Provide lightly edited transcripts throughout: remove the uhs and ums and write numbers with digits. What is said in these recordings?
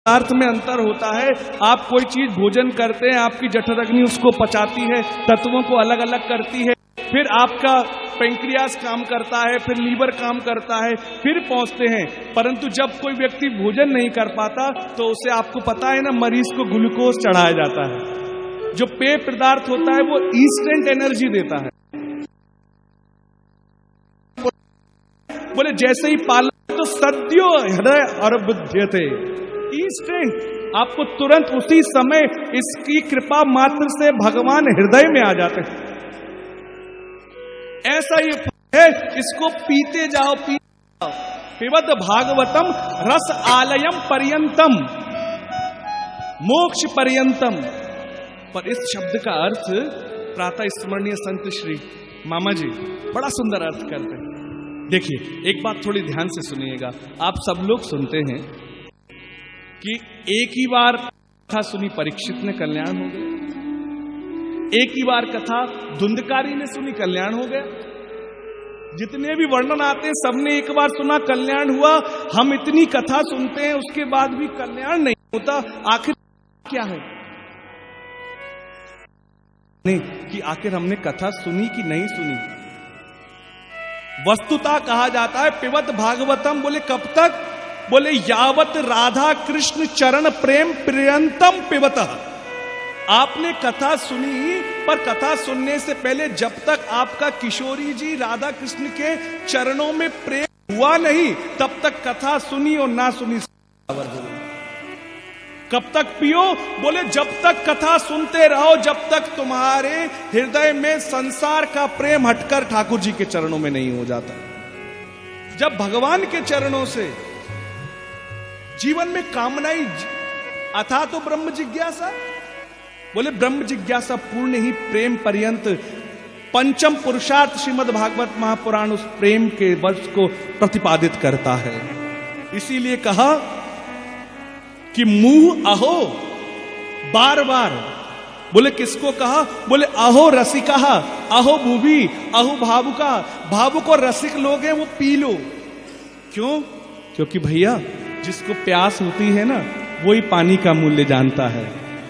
पदार्थ में अंतर होता है। आप कोई चीज भोजन करते हैं, आपकी जठराग्नि उसको पचाती है, तत्वों को अलग अलग करती है, फिर आपका पेंक्रियास काम करता है, फिर लीवर काम करता है, फिर पहुंचते हैं। परंतु जब कोई व्यक्ति भोजन नहीं कर पाता तो उसे, आपको पता है ना, मरीज को ग्लूकोज चढ़ाया जाता है। जो पेय पदार्थ होता है वो इंस्टेंट एनर्जी देता है। बोले जैसे ही पालन तो सद्यो हृदय और बुद्ध्यते, इंस्टेंट, आपको तुरंत उसी समय इसकी कृपा मात्र से भगवान हृदय में आ जाते हैं। ऐसा ये है, इसको पीते जाओ, पीते जाओ। पिबत भागवतम रस आलयम पर्यंतम मोक्ष पर्यंतम। पर इस शब्द का अर्थ प्रातः स्मरणीय संत श्री मामा जी बड़ा सुंदर अर्थ करते हैं। देखिए, एक बात थोड़ी ध्यान से सुनिएगा। आप सब लोग सुनते हैं कि एक ही बार कथा सुनी परीक्षित ने, कल्याण हो गया। एक ही बार कथा धुंधकारी ने सुनी, कल्याण हो गया। जितने भी वर्णन आते हैं सबने एक बार सुना, कल्याण हुआ। हम इतनी कथा सुनते हैं उसके बाद भी कल्याण नहीं होता। आखिर क्या है? नहीं कि आखिर हमने कथा सुनी कि नहीं सुनी। वस्तुतः कहा जाता है पिबत भागवतम, बोले कब तक? बोले यावत राधा कृष्ण चरण प्रेम पर्यंतम पिबतः। आपने कथा सुनी, पर कथा सुनने से पहले जब तक आपका किशोरी जी राधा कृष्ण के चरणों में प्रेम हुआ नहीं, तब तक कथा सुनी और ना सुनी बराबर हो गई। कब तक पियो? बोले जब तक कथा सुनते रहो, जब तक तुम्हारे हृदय में संसार का प्रेम हटकर ठाकुर जी के चरणों में नहीं हो जाता। जब भगवान के चरणों से जीवन में कामनाएं अथा तो ब्रह्म जिज्ञासा, बोले ब्रह्म जिज्ञासा पूर्ण ही प्रेम पर्यंत। पंचम पुरुषार्थ श्रीमद् भागवत महापुराण उस प्रेम के वर्ष को प्रतिपादित करता है। इसीलिए कहा कि मुंह अहो, बार बार। बोले किसको कहा? बोले अहो रसिका, अहो भूभि, अहो भावुका। भावुक और रसिक लोग हैं वो पी लो। क्यों? क्योंकि भैया जिसको प्यास होती है ना, वही पानी का मूल्य जानता है,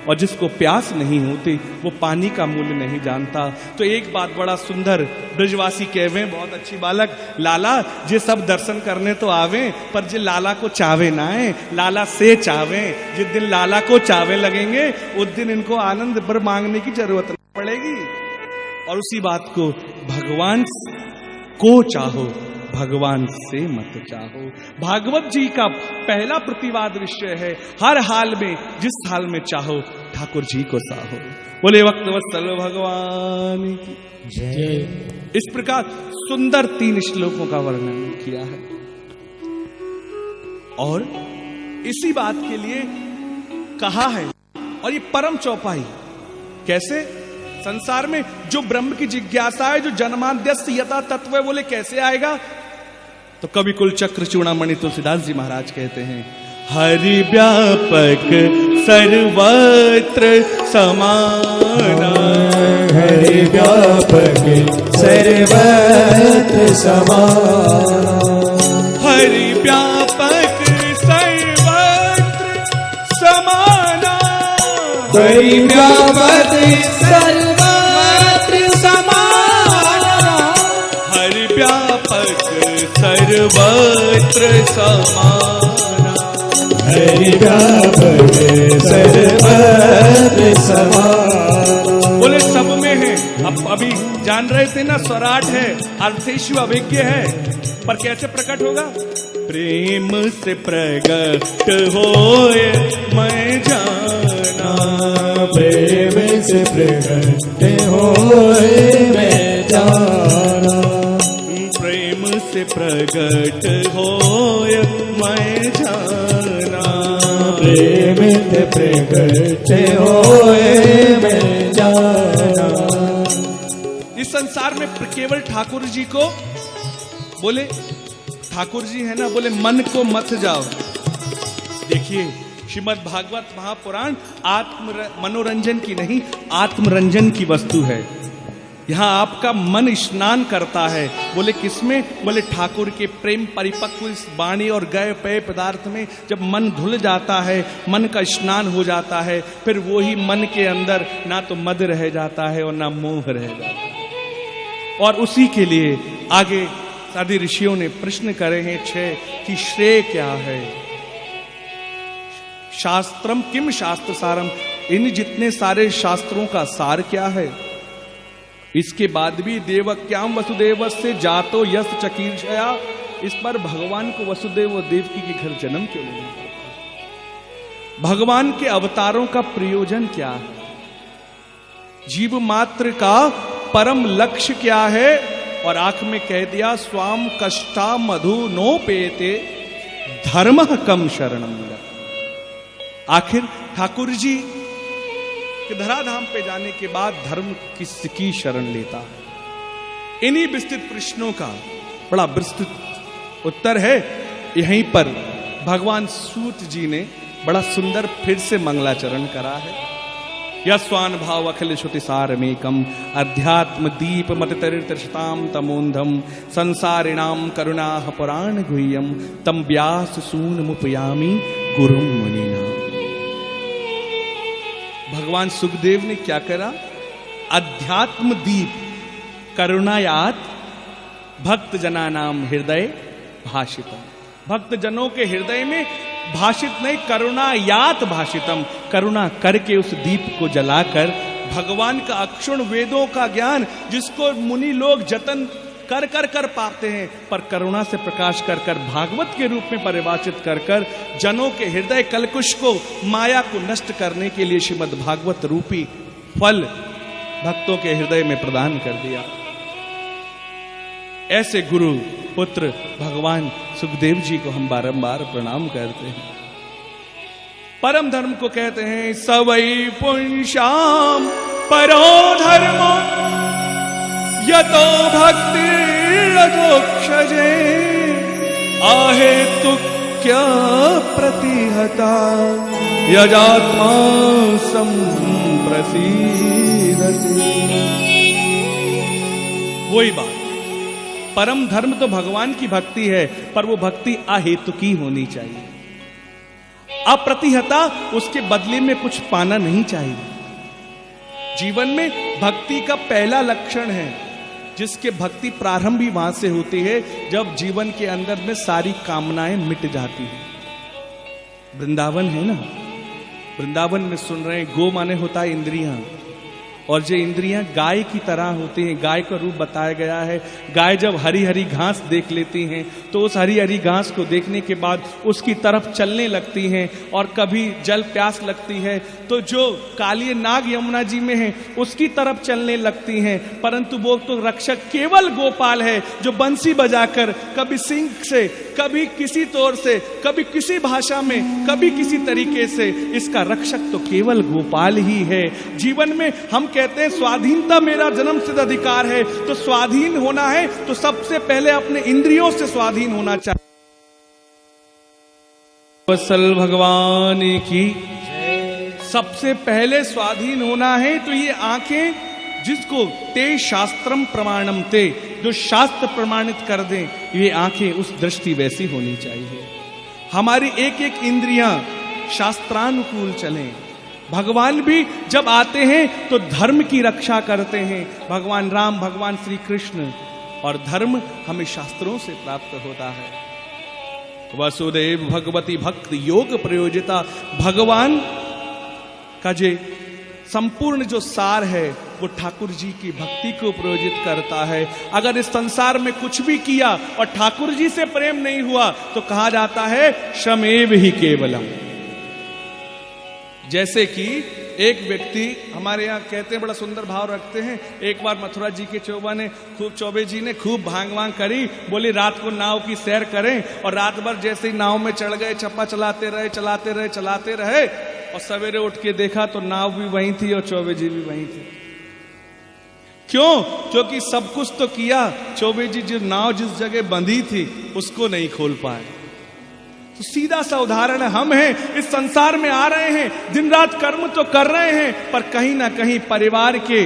और जिसको प्यास नहीं होती वो पानी का मूल्य नहीं जानता। तो एक बात बड़ा सुंदर ब्रजवासी कहवे, बहुत अच्छी बालक, लाला जे सब दर्शन करने तो आवे, पर जे लाला को चावे ना है, लाला से चावे। जिस दिन लाला को चावे लगेंगे उस दिन इनको आनंद पर मांगने की जरूरत नहीं पड़ेगी। और उसी बात को भगवान को चाहो, भगवान से मत चाहो। भागवत जी का पहला प्रतिवाद विषय है, हर हाल में जिस हाल में चाहो ठाकुर जी को साहो। बोले वक्त वत्सल भगवान की जय। इस प्रकार सुंदर 3 श्लोकों का वर्णन किया है। और इसी बात के लिए कहा है, और ये परम चौपाई। कैसे? संसार में जो ब्रह्म की जिज्ञासा है, जो जन्माद्यस्य यथा तत्व है, बोले कैसे आएगा? तो कवि कुल चक्र चूड़ामणि तुलसीदास जी महाराज कहते हैं, हरि व्यापक सर्वत्र समाना, हरि व्यापक सर्वत्र समाना, हरि व्यापक सर्वत्र समाना, हरि व्यापक सर्वत्र समाना, हरि व्यापक सर्वत्र समाना, हरि व्यापक सर्वत्र समाना। बोले सब में है। अब अभी जान रहे थे ना, स्वराट है, अर्थेषु अभिज्ञ है, पर कैसे प्रकट होगा? प्रेम से प्रकट होए मैं जाना, प्रेम से प्रकट होए मैं जाना, प्रेम से प्रकट होए मैं जाना, प्रेम से प्रकट होए मैं जाना। इस संसार में केवल ठाकुर जी को, बोले ठाकुर जी है ना, बोले मन को मत जाओ। देखिए श्रीमद् भागवत महापुराण मनोरंजन की नहीं, आत्मरंजन की वस्तु है। यहां आपका मन स्नान करता है। बोले किसमें? बोले ठाकुर के प्रेम परिपक्व इस वाणी और गए पेय पदार्थ में जब मन धुल जाता है, मन का स्नान हो जाता है, फिर वो ही मन के अंदर ना तो मद रह जाता है और ना मोह रह जाता है। और उसी के लिए आगे साधी ऋषियों ने प्रश्न करे हैं 6 कि श्रेय क्या है। शास्त्रम किम शास्त्र सारम, इन जितने सारे शास्त्रों का सार क्या है। इसके बाद भी देवक्याम वसुदेव से जातो यस चकीर्षया, इस पर भगवान को वसुदेव और देवकी के घर जन्म क्यों लेना पड़ता? भगवान के अवतारों का प्रयोजन क्या है? जीव मात्र का परम लक्ष्य क्या है? और आंख में कह दिया स्वाम कष्टा मधु नो पेते धर्म कम शरणम। आखिर ठाकुर जी के धराधाम पे जाने के बाद धर्म किसकी शरण लेता है? इन्हीं विस्तृत प्रश्नों का बड़ा विस्तृत उत्तर है। यहीं पर भगवान सूत जी ने बड़ा सुंदर फिर से मंगलाचरण करा है। यस्वान भाव अखिल श्रुति सारमेकम अध्यात्म दीप मत तरितशताम तमोंधम संसारिणाम करुणा पुराण गुह्यम तम व्यास सून मुपयामी गुरुम मुनिना। भगवान सुखदेव ने क्या करा? अध्यात्म दीप करुणायात भक्त जना नाम हृदय भाषितम, भक्त जनों के हृदय में भाषित नहीं, करुणायात भाषितम, करुणा करके उस दीप को जलाकर भगवान का अक्षुण वेदों का ज्ञान जिसको मुनि लोग जतन कर कर कर पाते हैं, पर करुणा से प्रकाश कर कर भागवत के रूप में परिभाषित कर कर जनों के हृदय कलकुश को, माया को नष्ट करने के लिए श्रीमद् भागवत रूपी फल भक्तों के हृदय में प्रदान कर दिया। ऐसे गुरु पुत्र भगवान सुखदेव जी को हम बारंबार प्रणाम करते हैं। परम धर्म को कहते हैं सवै पुंसाम परो धर्म यतो भक्ति रथोक्षजे आहेतुक्य प्रतिहता यजात्मा संप्रसीदति। वही बात, परम धर्म तो भगवान की भक्ति है, पर वो भक्ति अहेतुकी होनी चाहिए, अप्रतिहता, उसके बदले में कुछ पाना नहीं चाहिए। जीवन में भक्ति का पहला लक्षण है, जिसके भक्ति प्रारंभ भी वहां से होती है जब जीवन के अंदर में सारी कामनाएं मिट जाती हैं। वृंदावन है ना, वृंदावन में सुन रहे हैं, गो माने होता है इंद्रियां, और जो इंद्रियां गाय की तरह होती हैं, गाय का रूप बताया गया है। गाय जब हरी हरी घास देख लेती हैं तो उस हरी हरी घास को देखने के बाद उसकी तरफ चलने लगती हैं, और कभी जल प्यास लगती है तो जो काली नाग यमुना जी में है उसकी तरफ चलने लगती हैं। परंतु वो तो रक्षक केवल गोपाल है, जो बंसी बजाकर कभी सिंह से, कभी किसी तौर से, कभी किसी भाषा में, कभी किसी तरीके से, इसका रक्षक तो केवल गोपाल ही है। जीवन में हम कहते हैं स्वाधीनता मेरा जन्म सिद्ध अधिकार है, तो स्वाधीन होना है तो सबसे पहले अपने इंद्रियों से स्वाधीन होना चाहिए। वत्सल भगवान की सबसे पहले स्वाधीन होना है तो ये आंखें, जिसको ते शास्त्रम प्रमाणम ते, जो शास्त्र प्रमाणित कर दें, ये आंखें उस दृष्टि वैसी होनी चाहिए। हमारी एक एक इंद्रियां शास्त्रानुकूल चलें। भगवान भी जब आते हैं तो धर्म की रक्षा करते हैं, भगवान राम, भगवान श्री कृष्ण, और धर्म हमें शास्त्रों से प्राप्त होता है। वसुदेव भगवती भक्त योग प्रयोजिता, भगवान का जो संपूर्ण जो सार है वो ठाकुर जी की भक्ति को प्रयोजित करता है। अगर इस संसार में कुछ भी किया और ठाकुर जी से प्रेम नहीं हुआ तो कहा जाता है श्रमेव ही केवलम। जैसे कि एक व्यक्ति, हमारे यहाँ कहते हैं, बड़ा सुंदर भाव रखते हैं, एक बार मथुरा जी के चौबे जी ने खूब भांग वांग करी, बोली रात को नाव की सैर करें, और रात भर जैसे ही नाव में चढ़ गए, चप्पा चलाते रहे, और सवेरे उठ के देखा तो नाव भी वहीं थी और चौबे जी भी वहीं थे। क्यों? क्योंकि सब कुछ तो किया, चौबे जी जो नाव जिस जगह बंधी थी उसको नहीं खोल पाए। तो सीधा सा उदाहरण हम हैं, इस संसार में आ रहे हैं, दिन रात कर्म तो कर रहे हैं, पर कहीं ना कहीं परिवार के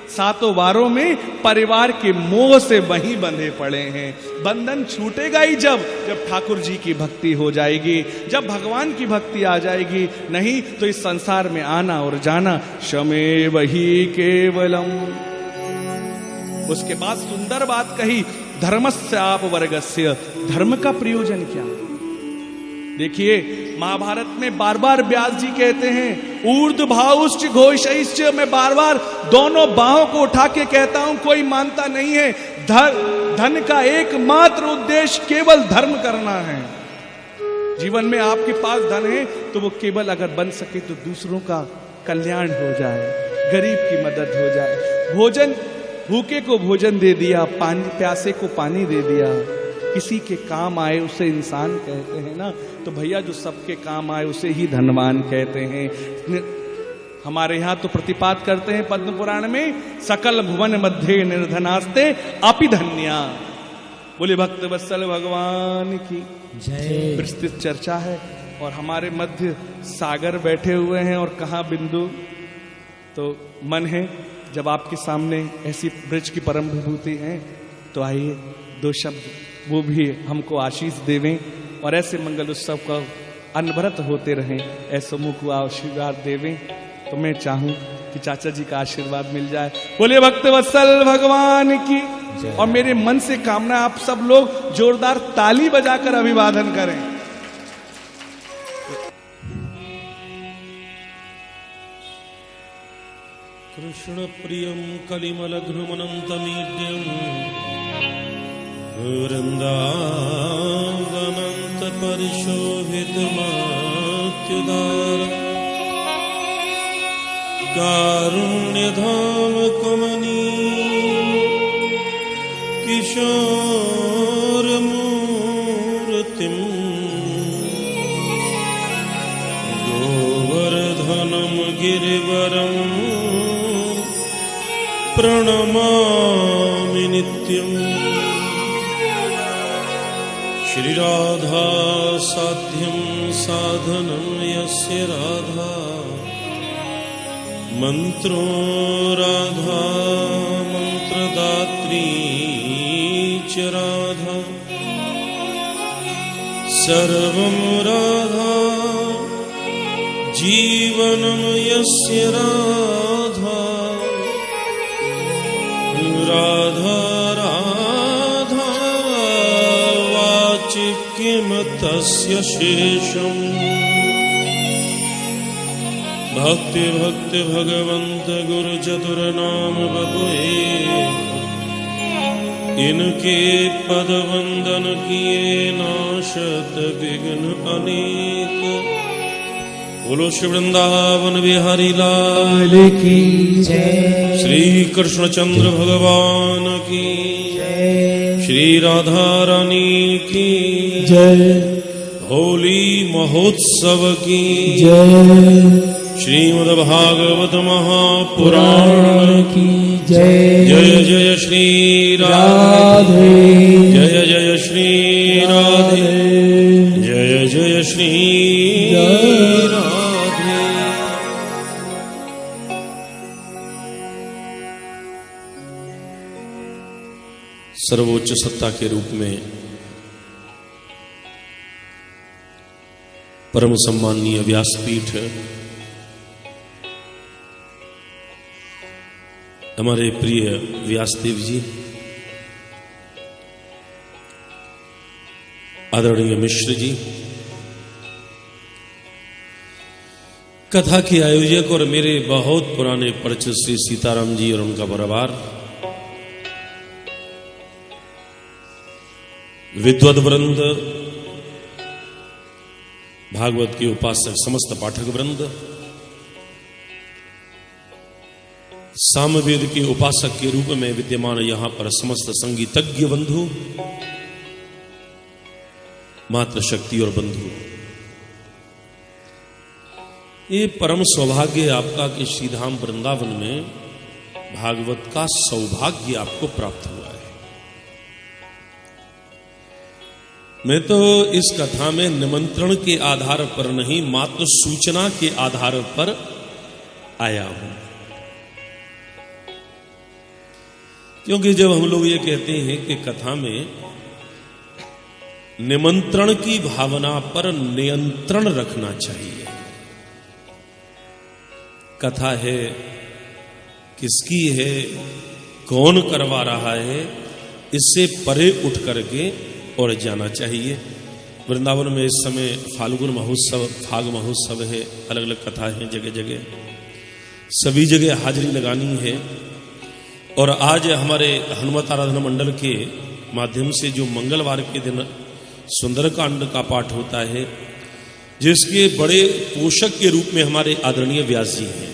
सातों वारों में परिवार के मोह से वहीं बंधे पड़े हैं। बंधन छूटेगा ही जब ठाकुर जी की भक्ति हो जाएगी, जब भगवान की भक्ति आ जाएगी। नहीं तो इस संसार में आना और जाना शमेव ही केवलम। उसके बाद सुंदर बात कही, धर्मस्य आप वर्गस्य। धर्म का प्रयोजन क्या? देखिए महाभारत में बार बार व्यास जी कहते हैं ऊर्ध्वभाउश्च घोषैश्च। मैं बार बार दोनों बाहों को उठा के कहता हूं, कोई मानता नहीं है। धन का एकमात्र उद्देश्य केवल धर्म करना है। जीवन में आपके पास धन है तो वो केवल अगर बन सके तो दूसरों का कल्याण हो जाए, गरीब की मदद हो जाए। भोजन, भूखे को भोजन दे दिया, पानी प्यासे को पानी दे दिया, किसी के काम आए उसे इंसान कहते हैं ना। तो भैया जो सबके काम आए उसे ही धनवान कहते हैं। हमारे यहाँ तो प्रतिपाद करते हैं पद्म पुराण में, सकल भुवन मध्य निर्धनास्ते अपि धन्या। बोले भक्त वत्सल भगवान की जय। विस्तृत चर्चा है और हमारे मध्य सागर बैठे हुए हैं और कहाँ बिंदु। तो मन है जब आपके सामने ऐसी ब्रज की परम विभूति है तो आइए दो शब्द वो भी हमको आशीष देवें और ऐसे मंगल उत्सव का अनवरत होते रहें, ऐसे मुख को आशीर्वाद देवें। तो मैं चाहूं कि चाचा जी का आशीर्वाद मिल जाए। बोले भक्त वत्सल भगवान की। और मेरे मन से कामना आप सब लोग जोरदार ताली बजाकर अभिवादन करें। कृष्ण प्रियं कलिमलघ्नुमनन्तमीड्यं वृन्दावनन्त परिशोभितमात्युदार कारुण्यधाम कमनीय किशोरमूर्तिं गोवर्धनं गिरिवरं प्रणमामि नित्यम्। श्रीराधा साध्यं साधनं यस्य राधा मंत्रो राधा मंत्रदात्री च राधा सर्वं राधा जीवनं यस्य राधा राधा राधा वाचिक्यं तस्य शेषम्। भक्ति भक्ति भगवंत गुरु चतुर नाम बपुए इनके पद वंदन किए नाशत विघ्न अनेक। बोलो श्री वृंदावन बिहारी लाल की जय। श्री कृष्णचंद्र भगवान की जय। श्री राधा रानी की जय। होली महोत्सव की जय। श्रीमद्भागवत महापुराण की जय। जय जय श्री राधे। जय जय श्री राधे। जय जय श्री राधे। सर्वोच्च सत्ता के रूप में परम सम्माननीय व्यासपीठ हमारे प्रिय व्यासदेव जी, आदरणीय मिश्र जी, कथा के आयोजक और मेरे बहुत पुराने परिचित श्री सीताराम जी और उनका परिवार, विद्वद वृंद, भागवत के उपासक समस्त पाठक वृंद, सामवेद के उपासक के रूप में विद्यमान यहां पर समस्त संगीतज्ञ बंधु, मातृशक्ति और बंधु, ये परम सौभाग्य आपका कि श्रीधाम वृंदावन में भागवत का सौभाग्य आपको प्राप्त हुआ है। मैं तो इस कथा में निमंत्रण के आधार पर नहीं, मात्र सूचना के आधार पर आया हूं। क्योंकि जब हम लोग ये कहते हैं कि कथा में निमंत्रण की भावना पर नियंत्रण रखना चाहिए, कथा है किसकी है, कौन करवा रहा है, इससे परे उठ करके और जाना चाहिए। वृंदावन में इस समय फाल्गुन महोत्सव, फाग महोत्सव है, अलग अलग कथा है जगह जगह, सभी जगह हाजिरी लगानी है। और आज हमारे हनुमत आराधना मंडल के माध्यम से जो मंगलवार के दिन सुंदरकांड का पाठ होता है, जिसके बड़े पोषक के रूप में हमारे आदरणीय व्यास जी हैं,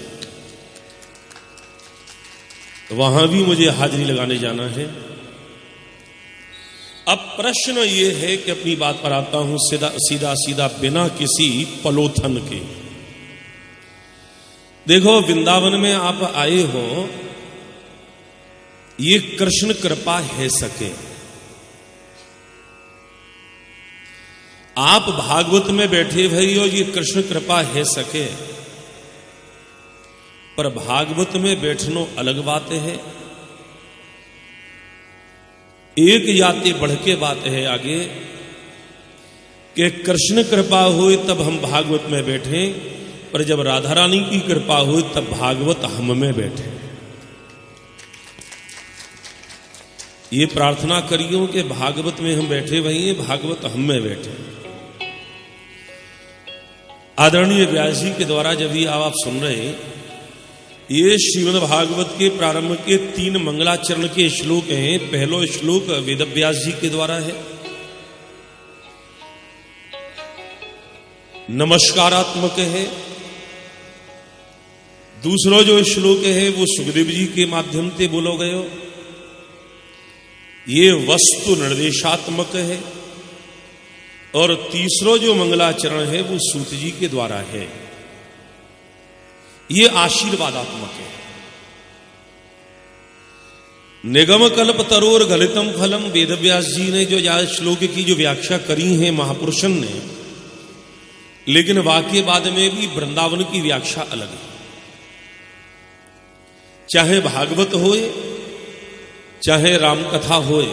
वहां भी मुझे हाजिरी लगाने जाना है। अब प्रश्न ये है कि अपनी बात पर आता हूं सीधा सीधा बिना किसी पलोथन के। देखो, वृंदावन में आप आए हो, ये कृष्ण कृपा है सके। आप भागवत में बैठे भाई हो, ये कृष्ण कृपा है सके, पर भागवत में बैठनो अलग बात है, एक जाति बढ़ के बात है आगे कि कृष्ण कृपा हो तब हम भागवत में बैठे, पर जब राधा रानी की कृपा हो तब भागवत हम में बैठे। ये प्रार्थना करियो कि भागवत में हम बैठे वही, भागवत हम में बैठे। आदरणीय व्यास जी के द्वारा जब भी आप सुन रहे हैं, ये श्रीमद् भागवत के प्रारंभ के 3 मंगलाचरण के श्लोक हैं। पहलो श्लोक वेद व्यास जी के द्वारा है, नमस्कारात्मक है। दूसरो जो श्लोक है वो सुखदेव जी के माध्यम से बोलो गयो, ये वस्तु निर्देशात्मक है। और तीसरो जो मंगलाचरण है वो सूत जी के द्वारा है, ये आशीर्वादात्मक है। निगम कल्प तरोर गलितम फलम, वेद व्यास जी ने जो श्लोक की जो व्याख्या करी है महापुरुषन ने, लेकिन वाक्य बाद में भी वृंदावन की व्याख्या अलग है। चाहे भागवत होए चाहे रामकथा होए,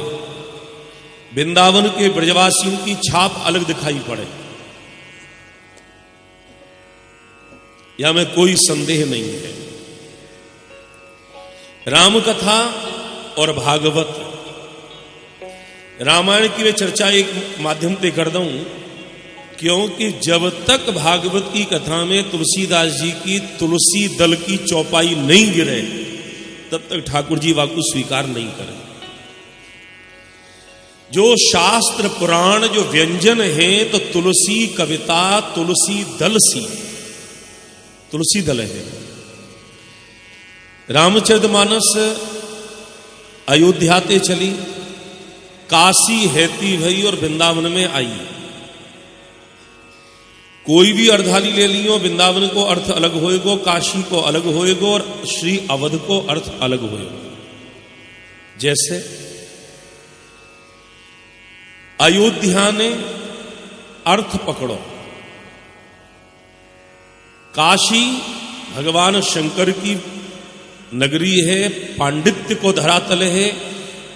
वृंदावन के ब्रजवासियों की छाप अलग दिखाई पड़े, या में कोई संदेह नहीं है। रामकथा और भागवत, रामायण की वे चर्चा एक माध्यम से कर दूं, क्योंकि जब तक भागवत की कथा में तुलसीदास जी की तुलसी दल की चौपाई नहीं गिरे, तब तक ठाकुर जी वाकु स्वीकार नहीं करें। जो शास्त्र पुराण जो व्यंजन है, तो तुलसी कविता तुलसी दल सी, तुलसी दल है। रामचरितमानस अयोध्या ते चली, काशी हैती भई और वृंदावन में आई। कोई भी अर्धाली ले लियो, वृंदावन को अर्थ अलग होएगो, काशी को अलग होएगो, और श्री अवध को अर्थ अलग होएगो। जैसे अयोध्या ने अर्थ पकड़ो, काशी भगवान शंकर की नगरी है, पांडित्य को धरातल है,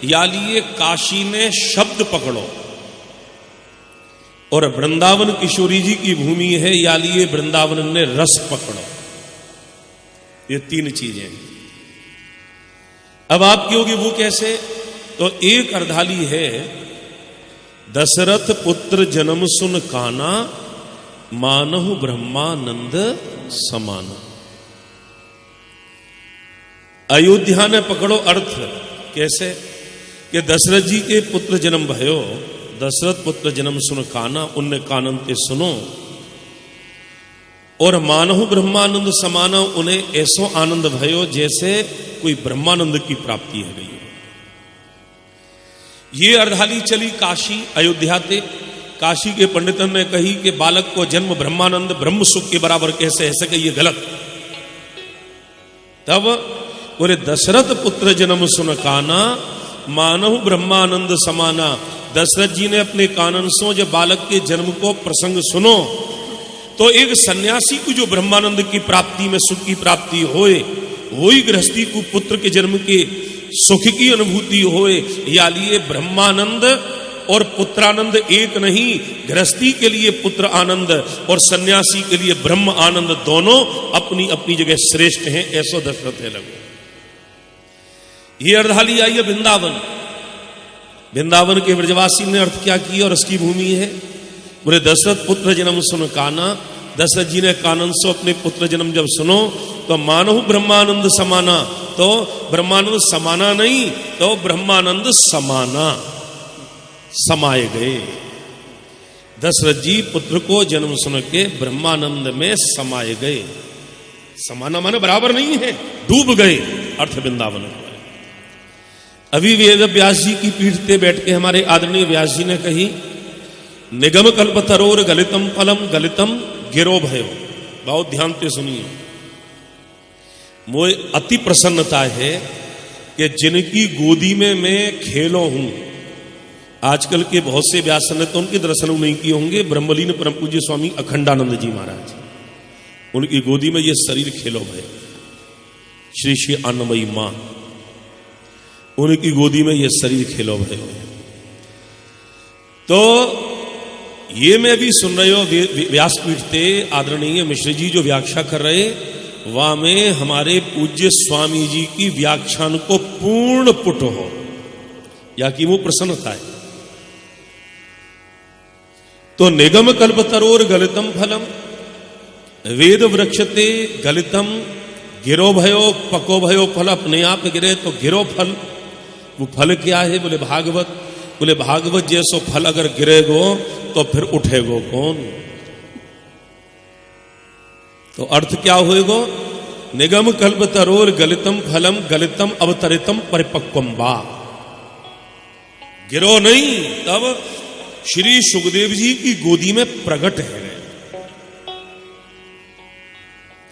या लिए काशी ने शब्द पकड़ो। और वृंदावन किशोरी जी की भूमि है, या लिए वृंदावन ने रस पकड़ो। ये 3 चीजें। अब आप कहोगे वो कैसे? तो एक अर्धाली है, दशरथ पुत्र जन्म सुन काना, मानहु ब्रह्मानंद समान। अयोध्या ने पकड़ो अर्थ कैसे कि दशरथ जी के पुत्र जन्म भयो, दशरथ पुत्र जन्म सुन काना, उनने कानन ते सुनो। और मानहु ब्रह्मानंद समाना, उन्हें ऐसो आनंद भयो जैसे कोई ब्रह्मानंद की प्राप्ति है गई। ये अर्धाली चली काशी अयोध्या ते। काशी के पंडितन ने कही कि बालक को जन्म ब्रह्मानंद ब्रह्म सुख के बराबर कैसे है सके, ये गलत। तब बोले दशरथ पुत्र जन्म सुन काना, मानहु ब्रह्मानंद समाना। दशरथ जी ने अपने कानन से जब बालक के जन्म को प्रसंग सुनो, तो एक सन्यासी को जो ब्रह्मानंद की प्राप्ति में सुख की प्राप्ति होए, वही गृहस्थी को पुत्र के जन्म के सुख की अनुभूति होए, या लिए ब्रह्मानंद और पुत्रानंद एक नहीं, गृहस्थी के लिए पुत्र आनंद और सन्यासी के लिए ब्रह्म आनंद दोनों अपनी अपनी जगह श्रेष्ठ हैं, ऐसो दशरथ है लगो। ये अर्धाली आई है वृंदावन। वृंदावन के ब्रजवासी ने अर्थ क्या किया और उसकी भूमि है? बोले दशरथ पुत्र जन्म सुन काना, दशरथ जी ने कानन से अपने पुत्र जन्म जब सुनो तो मानो ब्रह्मानंद समाना, तो ब्रह्मानंद समाना नहीं, तो ब्रह्मानंद समाना, समाये गए। दशरथ जी पुत्र को जन्म सुन के ब्रह्मानंद में समाये गए। समाना माने बराबर नहीं है, डूब गए, अर्थ वृंदावन। अभी वेद व्यास जी की पीठ पे बैठ के हमारे आदरणीय व्यास जी ने कही, निगम कल्प तरोर गलितम फलम गलितम गिरो भयो। बहुत ध्यान से सुनिए, मुझे अति प्रसन्नता है कि जिनकी गोदी में मैं खेलो हूं। आजकल के बहुत से व्यास ने तो उनके दर्शन नहीं किए होंगे। ब्रह्मलीन परम पूज्य स्वामी अखंडानंद जी महाराज, उनकी गोदी में ये शरीर खेलो भय। श्री श्री अन्नमयी मां, उनकी गोदी में ये शरीर खेलो भय। तो ये मैं भी सुन रहे हो व्यासपीठ पे आदरणीय मिश्र जी जो व्याख्या कर रहे, वहां में हमारे पूज्य स्वामी जी की व्याख्यान को पूर्ण पुट हो, या कि वो प्रसन्नता है। तो निगम कल्प तरोर गलितम फलम, वेद वृक्षते गलितम गिरो भयो पको भयो फल, अपने आप गिरे तो गिरो फल। वो फल क्या है? बोले भागवत। बोले भागवत जैसो फल अगर गिरेगो तो फिर उठेगो कौन? तो अर्थ क्या होएगो? निगम कल्प तरोर गलितम फलम गलितम अवतरितम परिपक्वम वा। गिरो नहीं, तब श्री सुखदेव जी की गोदी में प्रकट है।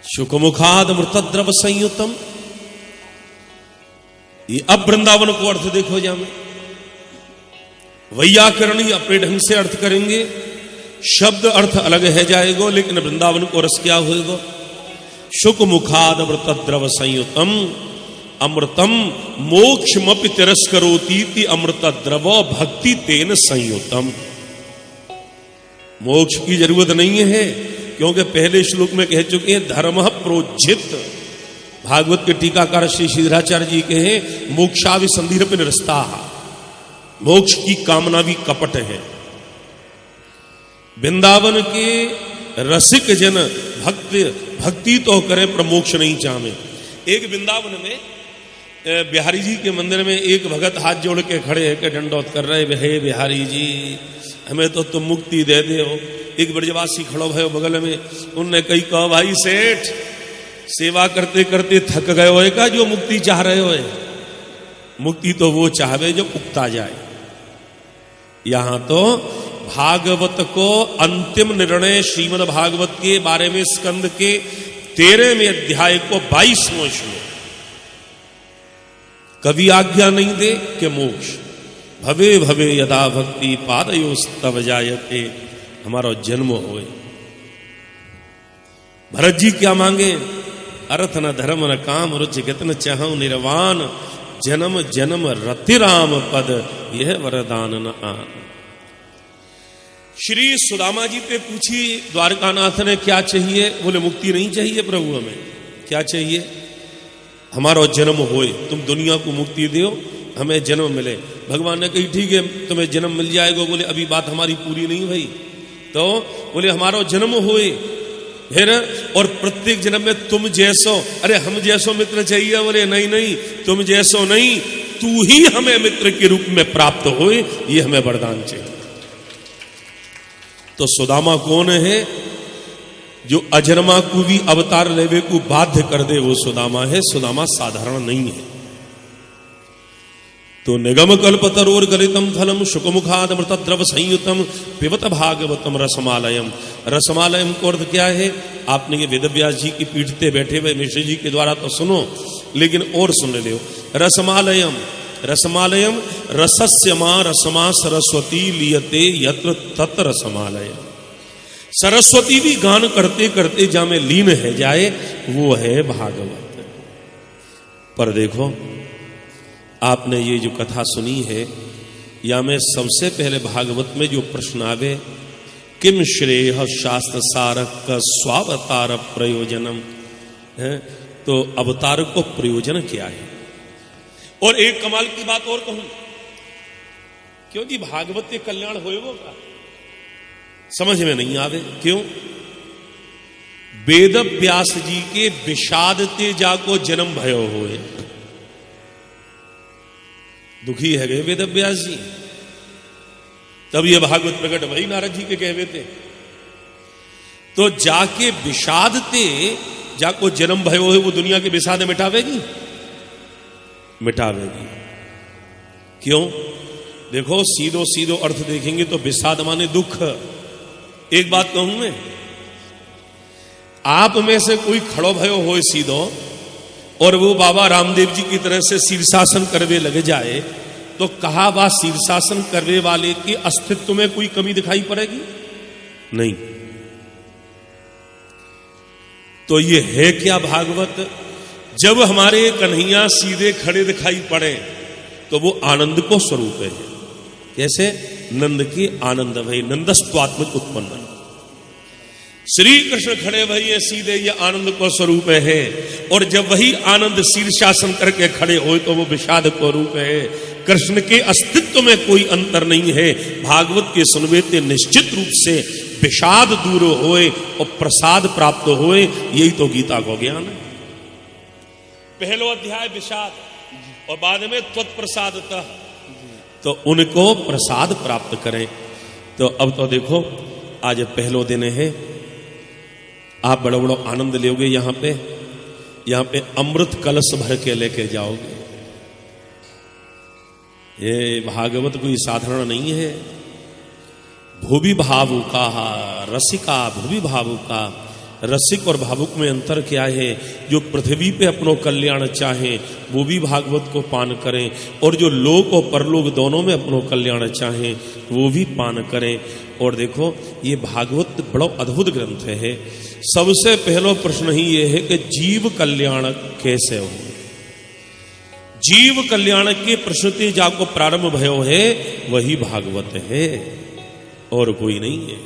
शुकमुखाद मृतद्रव संयुतम। ये अब वृंदावन को अर्थ देखो जामे। वैयाकरणी अपने ढंग से अर्थ करेंगे, शब्द अर्थ अलग है जाएगो, लेकिन वृंदावन को रस क्या होएगो? शुक मुखाद अमृतद्रव संयुतम अमृतम मोक्षमपि तिरस्करोतीति अमृतद्रव भक्ति तेन संयुतम। मोक्ष की जरूरत नहीं है, क्योंकि पहले श्लोक में कह चुके हैं धर्म प्रोज्झित। भागवत के टीकाकार श्री श्रीधराचार्य जी कहे मोक्षाभिसंधिरपि निरस्ता, मोक्ष की कामना भी कपट है। वृंदावन के रसिक जन भक्ति तो करे पर मोक्ष नहीं चाहे। एक वृंदावन में बिहारी जी के मंदिर में एक भगत हाथ जोड़ के खड़े है के दंडौत कर रहे, हे बिहारी जी हमें तो तुम मुक्ति दे दे हो। एक ब्रजवासी खड़ो भयो बगल में, उनने कही कहो भाई सेठ सेवा करते करते थक गए हो का जो मुक्ति चाह रहे हो? मुक्ति तो वो चाहवे जो उगता जाए। यहां तो भागवत को अंतिम निर्णय श्रीमद् भागवत के बारे में स्कंद के 13वें अध्याय को 22वां श्लोक, कभी आज्ञा नहीं दे कि मोक्ष भवे भवे यदा भक्ति पादयोस्तव जायते, हमारा जन्म होए। भरत जी क्या मांगे? अर्थ न धर्म न काम रुचि गतन चाहूं निर्वाण, जन्म जन्म रति राम पद यह वरदान न आन। श्री सुदामा जी पे पूछी द्वारकानाथ ने क्या चाहिए? बोले मुक्ति नहीं चाहिए प्रभु, हमें क्या चाहिए? हमारा जन्म होए, तुम दुनिया को मुक्ति दो, हमें जन्म मिले। भगवान ने कही ठीक है तुम्हें जन्म मिल जाएगा। बोले अभी बात हमारी पूरी नहीं हुई। तो बोले हमारा जन्म होए फिर, और प्रत्येक जन्म में तुम जैसो, अरे हम जैसो मित्र चाहिए। बोले नहीं नहीं, तुम जैसो नहीं, तू ही हमें मित्र के रूप में प्राप्त होए, ये हमें वरदान चाहिए। तो सुदामा कौन है? जो अजन्मा को भी अवतार लेवे को बाध्य कर दे, वो सुदामा है। सुदामा साधारण नहीं है। तो निगम कल्पतरोर गलितम फलम शुकमुखाद मृतद्रव संयुतम पिबत भागवतम रसमालयम। रसमालयम को अर्थ क्या है? आपने ये वेदव्यास जी की पीठ पे बैठे हुए मिश्र जी के द्वारा तो सुनो, लेकिन और सुन ले। रसमालयम, रसमालयम रसस्य मां रसमा सरस्वती लियते यत्र तत् रसमालय। सरस्वती भी गान करते करते जा में लीन है जाए, वो है भागवत। पर देखो आपने ये जो कथा सुनी है, या में सबसे पहले भागवत में जो प्रश्न आवे, किम श्रेय शास्त्र सारक स्वावतार प्रयोजनम है, तो अवतार को प्रयोजन क्या है। और एक कमाल की बात और कहूं, क्योंकि भागवत के कल्याण होएगो का समझ में नहीं आवे। क्यों? वेद व्यास जी के विषाद ते जाको जन्म भयो होए, दुखी है गए वेद व्यास जी, तब ये भागवत प्रकट वही नारद जी के कहवे थे। तो जाके विषाद ते जाको जन्म भयो है, वो दुनिया के विषाद मिटावेगी? मिटावेगी। क्यों? देखो सीधो सीधो अर्थ देखेंगे तो विषाद माने दुख। एक बात कहूं मैं, आप में से कोई खड़ो भयो हो सीधो और वो बाबा रामदेव जी की तरह से शीर्षासन करवे लगे जाए, तो कहा वह शीर्षासन करने वाले के अस्तित्व में कोई कमी दिखाई पड़ेगी? नहीं। तो ये है क्या भागवत? जब हमारे कन्हैया सीधे खड़े दिखाई पड़े तो वो आनंद को स्वरूप है। कैसे? नंद के आनंद भई नंदस्त्वात्मक उत्पन्न। श्री कृष्ण खड़े भई ये सीधे, ये आनंद को स्वरूप है। और जब वही आनंद शीर्षासन करके खड़े हो तो वो विषाद को रूप है। कृष्ण के अस्तित्व में कोई अंतर नहीं है। भागवत के सुनवेते निश्चित रूप से विषाद दूर होए और प्रसाद प्राप्त होए, यही तो गीता को ज्ञान है। पहलो अध्याय विषाद और बाद में त्वत्प्रसादतः, तो उनको प्रसाद प्राप्त करें। तो अब तो देखो आज पहलो दिन है, आप बड़ो बड़ो आनंद लोगे। यहां पे अमृत कलश भर के लेके जाओगे। ये भागवत कोई साधारण नहीं है। भुवि भावुका रसिका भुवि भावुका, रसिक और भावुक में अंतर क्या है? जो पृथ्वी पे अपनो कल्याण चाहें वो भी भागवत को पान करें, और जो लोक और परलोक दोनों में अपनो कल्याण चाहें वो भी पान करें। और देखो ये भागवत बड़ा अद्भुत ग्रंथ है। सबसे पहला प्रश्न ही ये है कि जीव कल्याण कैसे हो। जीव कल्याण के प्रश्न से जाको प्रारंभ भयो है वही भागवत है, और कोई नहीं है।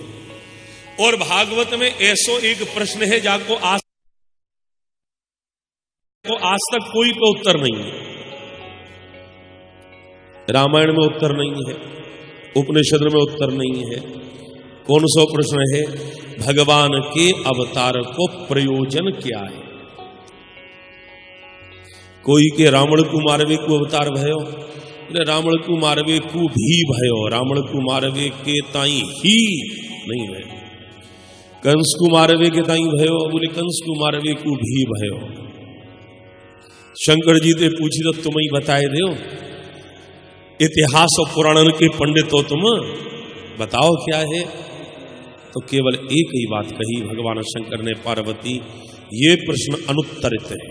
और भागवत में ऐसो एक प्रश्न है जाको आज तक कोई पे उत्तर नहीं है। रामायण में उत्तर नहीं है, उपनिषद में उत्तर नहीं है। कौन सा प्रश्न है? भगवान के अवतार को प्रयोजन क्या है? कोई के रावण को मारवे को अवतार भयो, रावण को मारवे को भी भयो, रावण को मारवे के ताई ही नहीं भयो। कंस को मारवे के ताई भयो, बोले कंस को मारवे को भी भयो। शंकर जी ते पूछी तो तुम ही बताए दो, इतिहास और पुराण के पंडित हो तुम, बताओ क्या है? तो केवल एक ही बात कही भगवान शंकर ने, पार्वती ये प्रश्न अनुत्तरित है।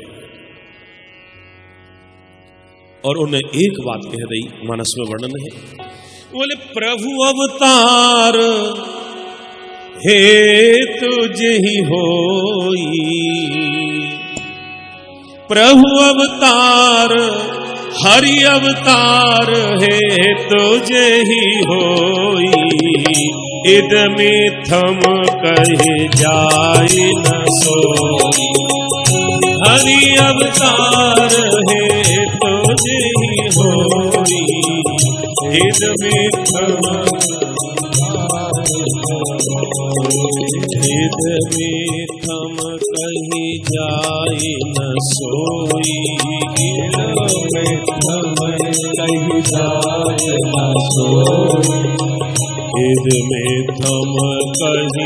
और उन्हें एक बात कह दी, मानस में वर्णन है, बोले प्रभु अवतार हे तुझे ही होई, प्रभु अवतार हरि अवतार है तुझे ही होई, इद में थम कहे जाए न सोई, हरि अवतार है तुझे ही होई, इद में थम कहीं जाए न सोई, कहीं जाए न सोई, इद में थम कहीं जाए न सोई, इद में थम कहीं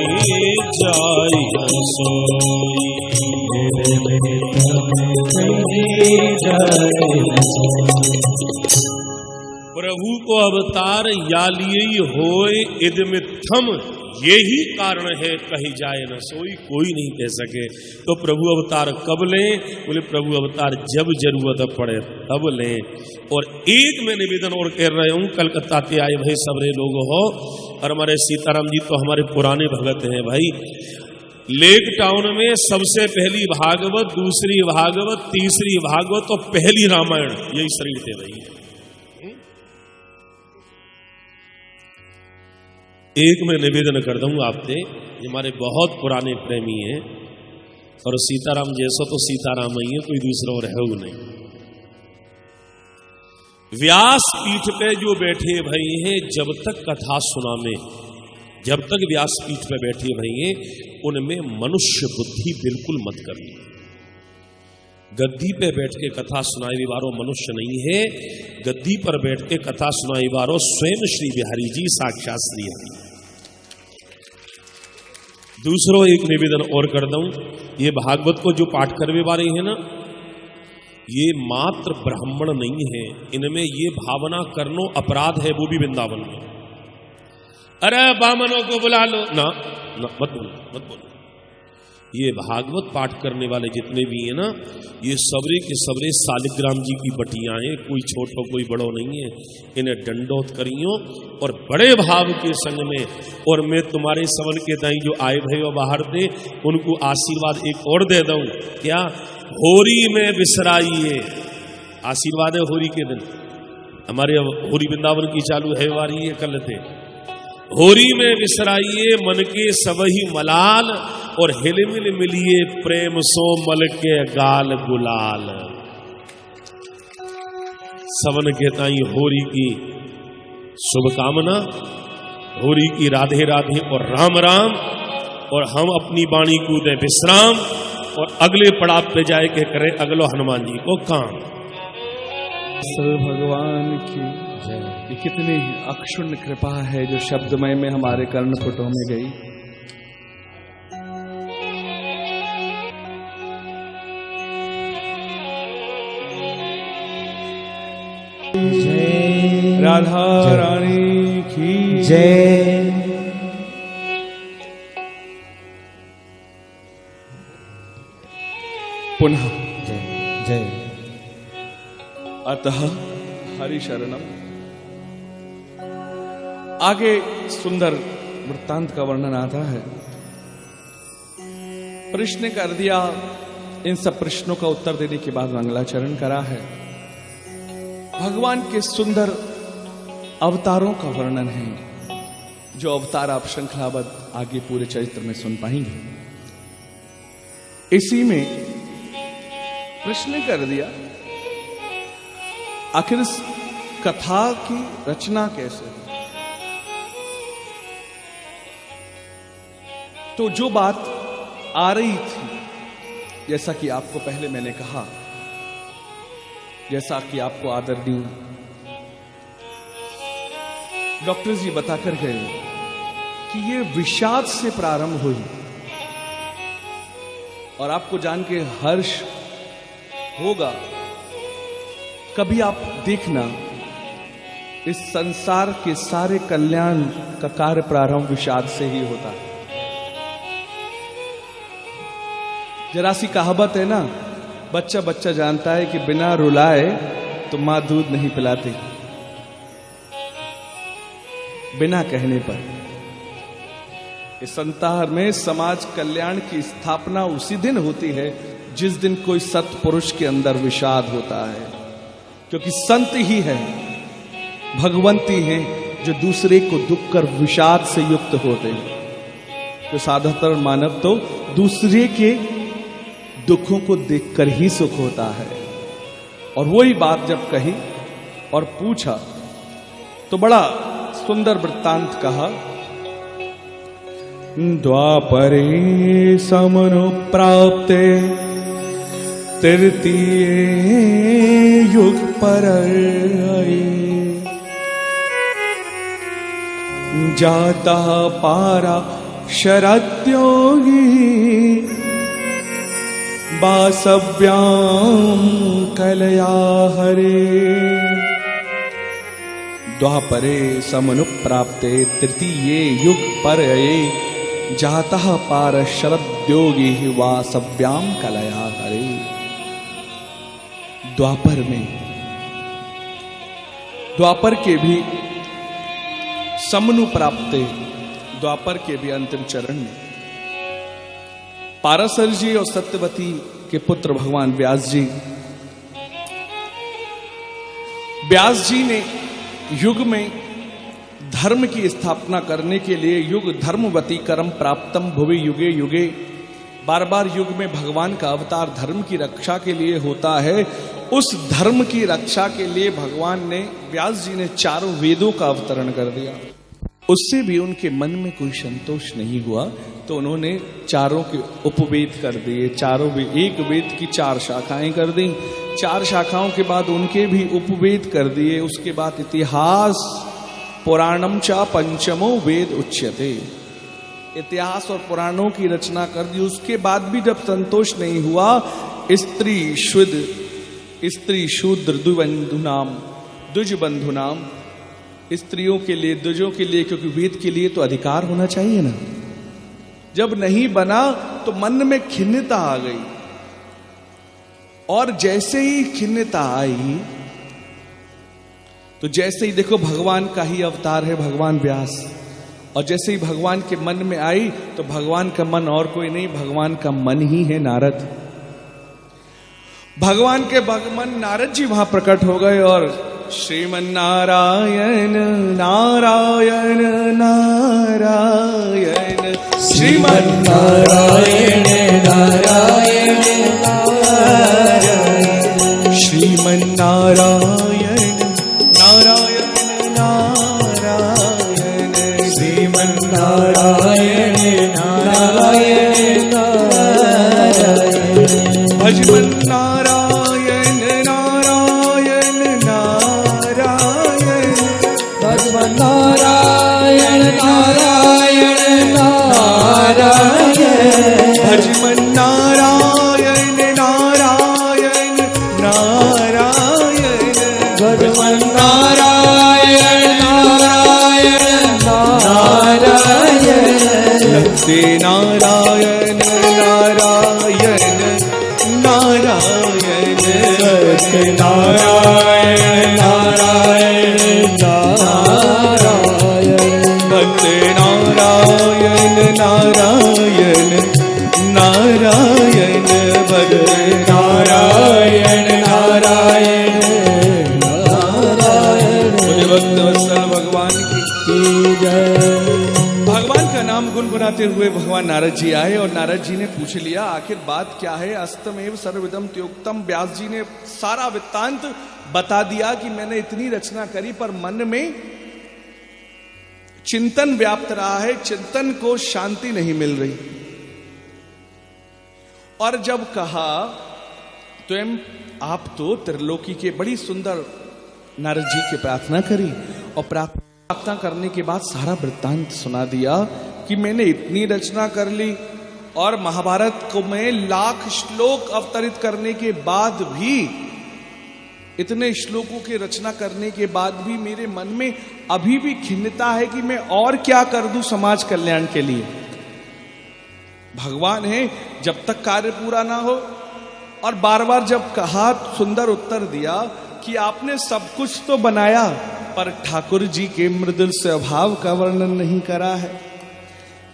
जाए न सोई। प्रभु को अवतार या लिए होए इद में थम, यही कारण है कहीं जाए न सोई, कोई नहीं कह सके। तो प्रभु अवतार कब लें? बोले प्रभु अवतार जब जरूरत पड़े तब लें। और एक मैं निवेदन और कह रहा हूं, कलकत्ता से आए भाई सबरे लोग हो, और हमारे सीताराम जी तो हमारे पुराने भगत हैं भाई। लेक टाउन में सबसे पहली भागवत, दूसरी भागवत, तीसरी भागवत और पहली रामायण यही शरीर दे रही है। एक मैं निवेदन कर दूं आपसे, ये हमारे बहुत पुराने प्रेमी हैं और सीताराम जैसा तो सीताराम ही है, कोई दूसरा और है वो नहीं। व्यास पीठ पे जो बैठे भाई हैं, जब तक कथा सुनाने, जब तक व्यास पीठ पे बैठे भाई हैं, उनमें मनुष्य बुद्धि बिल्कुल मत करनी। गद्दी पे बैठ के कथा सुनाई वारो मनुष्य नहीं है, गद्दी पर बैठ के कथा सुनाई वारो स्वयं श्री बिहारी जी साक्षात श्री हरि। दूसरो एक निवेदन और कर दूं, ये भागवत को जो पाठ करवे वाले हैं ना, ये मात्र ब्राह्मण नहीं है, इनमें ये भावना करनो अपराध है, वो भी वृंदावन में। अरे बामनों को बुला लो ना, मत बोलो, मत बोलो। ये भागवत पाठ करने वाले जितने भी हैं ना, ये सबरे के सबरे शालिग्राम जी की बटियां हैं, कोई छोटो कोई बड़ो नहीं है। इन्हें दंडोत करियो और बड़े भाव के संग में, और मैं तुम्हारे सवन के दाई जो आए भय बाहर दे, उनको आशीर्वाद एक और दे दूं। क्या? होरी में विसराइए, आशीर्वाद है होरी के दिन। हमारे होरी वृंदावन की चालू है वारी है, कल थे। होरी में विसराइए मन के सबही मलाल, और हिलमिल मिलिए प्रेम सो मल के गाल गुलाल। सवन के ताई होरी की शुभकामना, होरी की राधे राधे और राम राम, और हम अपनी वाणी को दे विश्राम, और अगले पड़ाव पे जाए के करें अगलो हनुमान जी को काम। भगवान की ये कितनी अक्षुण्ण कृपा है जो शब्दमय में हमारे कर्णपुटों में गई। जय राधा रानी की जय। पुनः जय जय। अतः हरि शरणम। आगे सुंदर वृत्तांत का वर्णन आता है। प्रश्न कर दिया, इन सब प्रश्नों का उत्तर देने के बाद मंगलाचरण करा है। भगवान के सुंदर अवतारों का वर्णन है, जो अवतार आप श्रृंखलाबद्ध आगे पूरे चरित्र में सुन पाएंगे। इसी में प्रश्न कर दिया, आखिर इस कथा की रचना कैसे? तो जो बात आ रही थी, जैसा कि आपको पहले मैंने कहा, जैसा कि आपको आदरणीय डॉक्टर जी बताकर गए कि ये विषाद से प्रारंभ हुई, और आपको जान के हर्ष होगा। कभी आप देखना, इस संसार के सारे कल्याण का कार्य प्रारंभ विषाद से ही होता है। जरा सी कहावत है ना, बच्चा बच्चा जानता है कि बिना रुलाए तो मां दूध नहीं पिलाती। बिना कहने पर इस संसार में समाज कल्याण की स्थापना उसी दिन होती है जिस दिन कोई सत्पुरुष के अंदर विषाद होता है, क्योंकि संत ही है, भगवंती हैं जो दूसरे को दुख कर विषाद से युक्त होते हैं। तो साधारण मानव तो दूसरे के दुखों को देखकर ही सुख होता है। और वही बात जब कही और पूछा तो बड़ा सुंदर वृत्तांत कहा। द्वापरे समनुप्राप्ते तृतीये युग पर जाता पारा शरद्योगी वासव्याम कलया हरे। द्वापरे समनुप्राप्ते तृतीये युग पर जाता पार शरद्योगी वासव्याम कलया हरे। द्वापर में, द्वापर के भी समनु प्राप्ते, द्वापर के भी अंतिम चरण में पाराशर जी और सत्यवती के पुत्र भगवान व्यास जी। व्यास जी ने युग में धर्म की स्थापना करने के लिए युग धर्मवती कर्म प्राप्तम भुवि युगे युगे, बार बार युग में भगवान का अवतार धर्म की रक्षा के लिए होता है। उस धर्म की रक्षा के लिए भगवान ने, व्यास जी ने चारों वेदों का अवतरण कर दिया। उससे भी उनके मन में कोई संतोष नहीं हुआ, तो उन्होंने चारों के उपवेद कर दिए। चारों वेद, एक वेद की 4 शाखाएं कर दी। 4 शाखाओं के बाद उनके भी उपवेद कर दिए। उसके बाद इतिहास पुराणम चा पंचमो वेद उच्यते, इतिहास और पुराणों की रचना कर दी। उसके बाद भी जब संतोष नहीं हुआ, स्त्री शूद्र द्विज बंधु नाम, स्त्रियों के लिए, द्विजों के लिए, क्योंकि वेद के लिए तो अधिकार होना चाहिए ना। जब नहीं बना तो मन में खिन्नता आ गई, और जैसे ही खिन्नता आई तो जैसे ही, देखो भगवान का ही अवतार है भगवान व्यास, और जैसे ही भगवान के मन में आई तो भगवान का मन और कोई नहीं, भगवान का मन ही है नारद। भगवान के भगवान नारद जी वहां प्रकट हो गए और श्रीमन नारायण नारायण नारायण, श्रीमन नारायण नारायण नारायण, श्रीमन नारायण नारायण नारायण, श्रीमन नारायण नारायण नारायण, भजमन नारायण नारायण नारायण, भजमन नारायण नारायण नारायण, भजमन नारायण नारायण नारायण, भजमन नारायण नारायण नारायण, लक्ष्मी नारायण नारायण नारायण, लक्ष्मी नारायण नारायण नारायण, भक्त नारायण नारायण नारायण, भक्त नारायण नारायण नारायण, भक्त वत्सल भगवान की जय। भगवान का नाम गुनगुनाते हुए भगवान नारद जी आए और नारद जी ने पूछ लिया आखिर बात क्या है। अस्तमेव सर्वविदम त्योक्तम, व्यास जी ने सारा वृत्तांत बता दिया कि मैंने इतनी रचना करी पर मन में चिंतन व्याप्त रहा है, चिंतन को शांति नहीं मिल रही। और जब कहा स्वयं आप तो त्रिलोकी के, बड़ी सुंदर नारद जी की प्रार्थना करी और प्रार्थना करने के बाद सारा वृत्तांत सुना दिया कि मैंने इतनी रचना कर ली और महाभारत को मैं 1,00,000 श्लोक अवतरित करने के बाद भी, इतने श्लोकों की रचना करने के बाद भी मेरे मन में अभी भी खिन्नता है कि मैं और क्या कर दूं समाज कल्याण के लिए। भगवान है जब तक कार्य पूरा ना हो। और बार बार जब कहा, सुंदर उत्तर दिया कि आपने सब कुछ तो बनाया पर ठाकुर जी के मृदुल स्वभाव का वर्णन नहीं करा है।